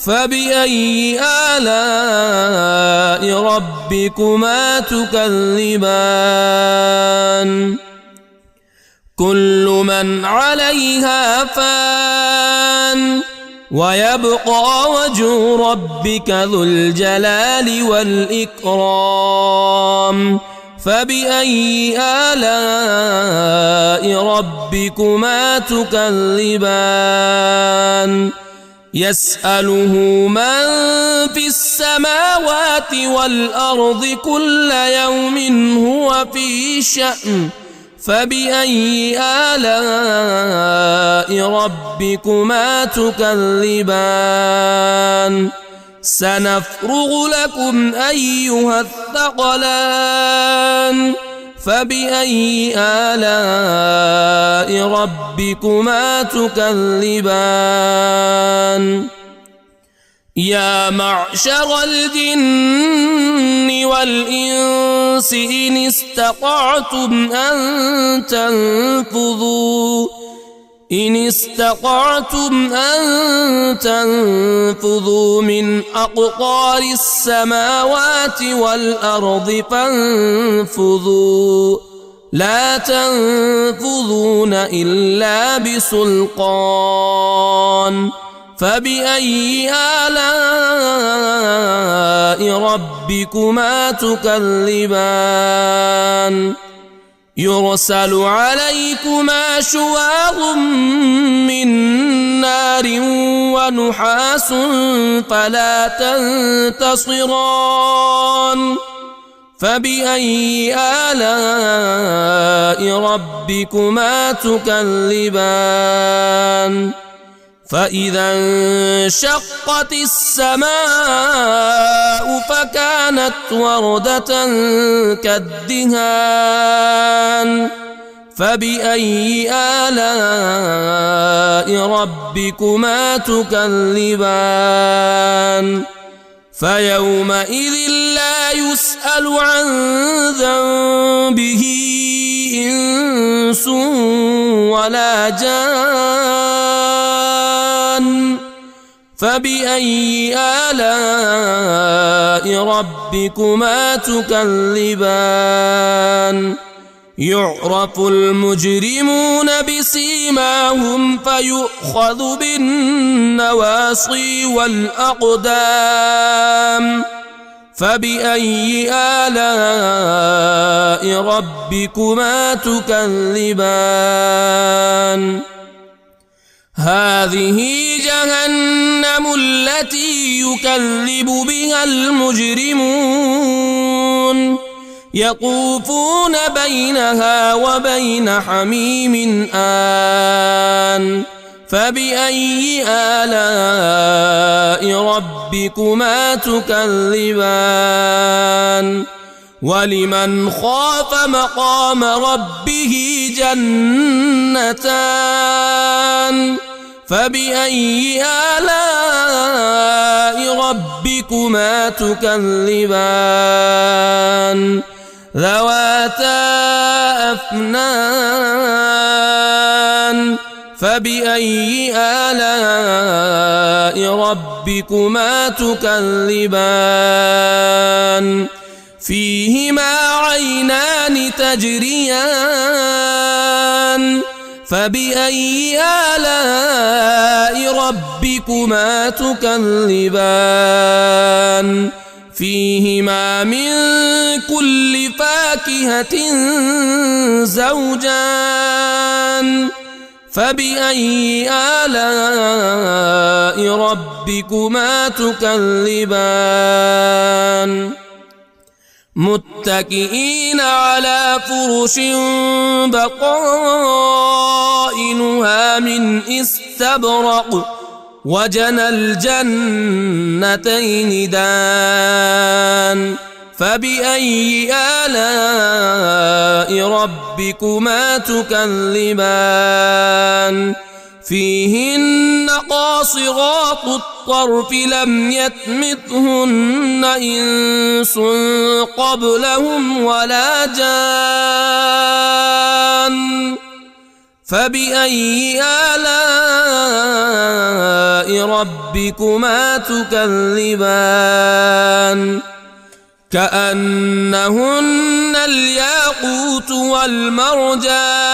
فبأي آلاء ربكما تكذبان كل من عليها فان ويبقى وجه ربك ذو الجلال والإكرام فبأي آلاء ربكما تكذبان يسأله من في السماوات والأرض كل يوم هو في شأن فبأي آلاء ربكما تكذبان سنفرغ لكم أيها الثقلان فبأي آلاء ربكما تكذبان يا معشر الجن والإنس إن استطعتم إن استطعتم أن تنفذوا من أقطار السماوات والأرض فانفذوا لا تنفذون إلا بسلطان فبأي آلاء ربكما تكذبان يرسل عليكما شواظ من نار ونحاس فلا تنتصران فبأي آلاء ربكما تكذبان فإذا انشقت السماء فكانت وردة كالدهان فبأي آلاء ربكما تكذبان فيومئذ لا يسأل عن ذنبه إنس ولا جان فبأي آلاء ربكما تكذبان يعرف المجرمون بسيماهم فيؤخذ بالنواصي والأقدام فبأي آلاء ربكما تكذبان هذه جهنم التي يكذب بها المجرمون يطوفون بينها وبين حميم آن فبأي آلاء ربكما تكذبان ولمن خاف مقام ربه جنتان فبأي آلاء ربكما تكذبان ذواتا أفنان فبأي آلاء ربكما تكذبان فيهما عينان تجريان فبأي آلاء ربكما تكذبان فيهما من كل فاكهة زوجان فبأي آلاء ربكما تكذبان متكئين على فرش بطائنها من استبرق وجنى الجنتين دان فبأي آلاء ربكما تكذبان فيهن قاصرات الطرف لم يطمثهن إنس قبلهم ولا جان فبأي آلاء ربكما تكذبان كأنهن الياقوت والمرجان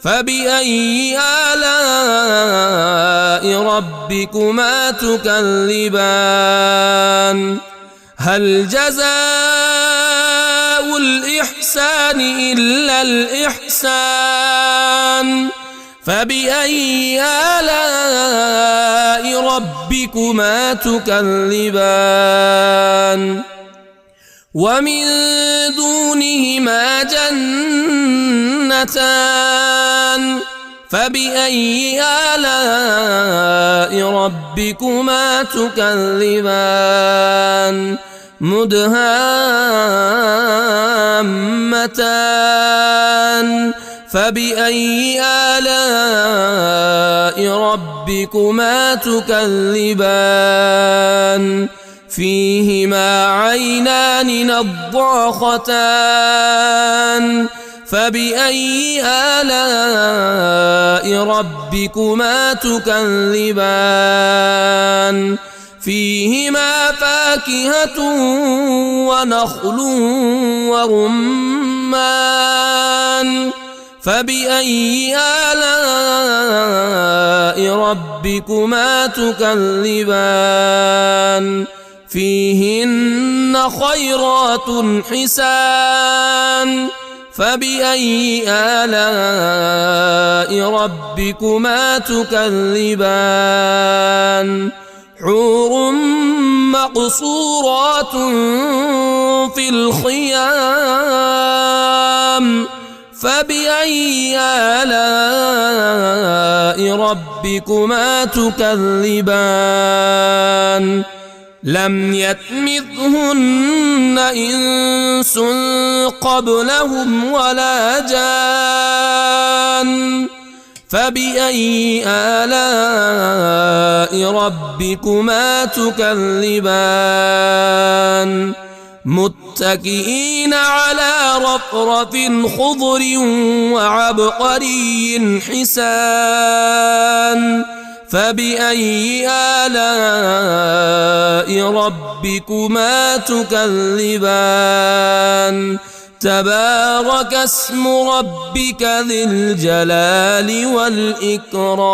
فبأي آلاء ربكما تكذبان هل جزاء الإحسان إلا الإحسان فبأي آلاء ربكما تكذبان ومن دونهما جنتان فبأي آلاء ربكما تكذبان مدهامتان فبأي آلاء ربكما تكذبان فيهما عينان نضاختان فبأي آلاء ربكما تكذبان فيهما فاكهة ونخل ورمان فبأي آلاء ربكما تكذبان فيهن خيرات حسان فبأي آلاء ربكما تكذبان حور مقصورات في الخيام فبأي آلاء ربكما تكذبان لم يطمثهن إنس قبلهم ولا جان فبأي آلاء ربكما تكذبان متكئين على رفرف خضر وعبقري حسان فبأي آلاء ربكما تكذبان تبارك اسم ربك ذي الجلال والإكرام.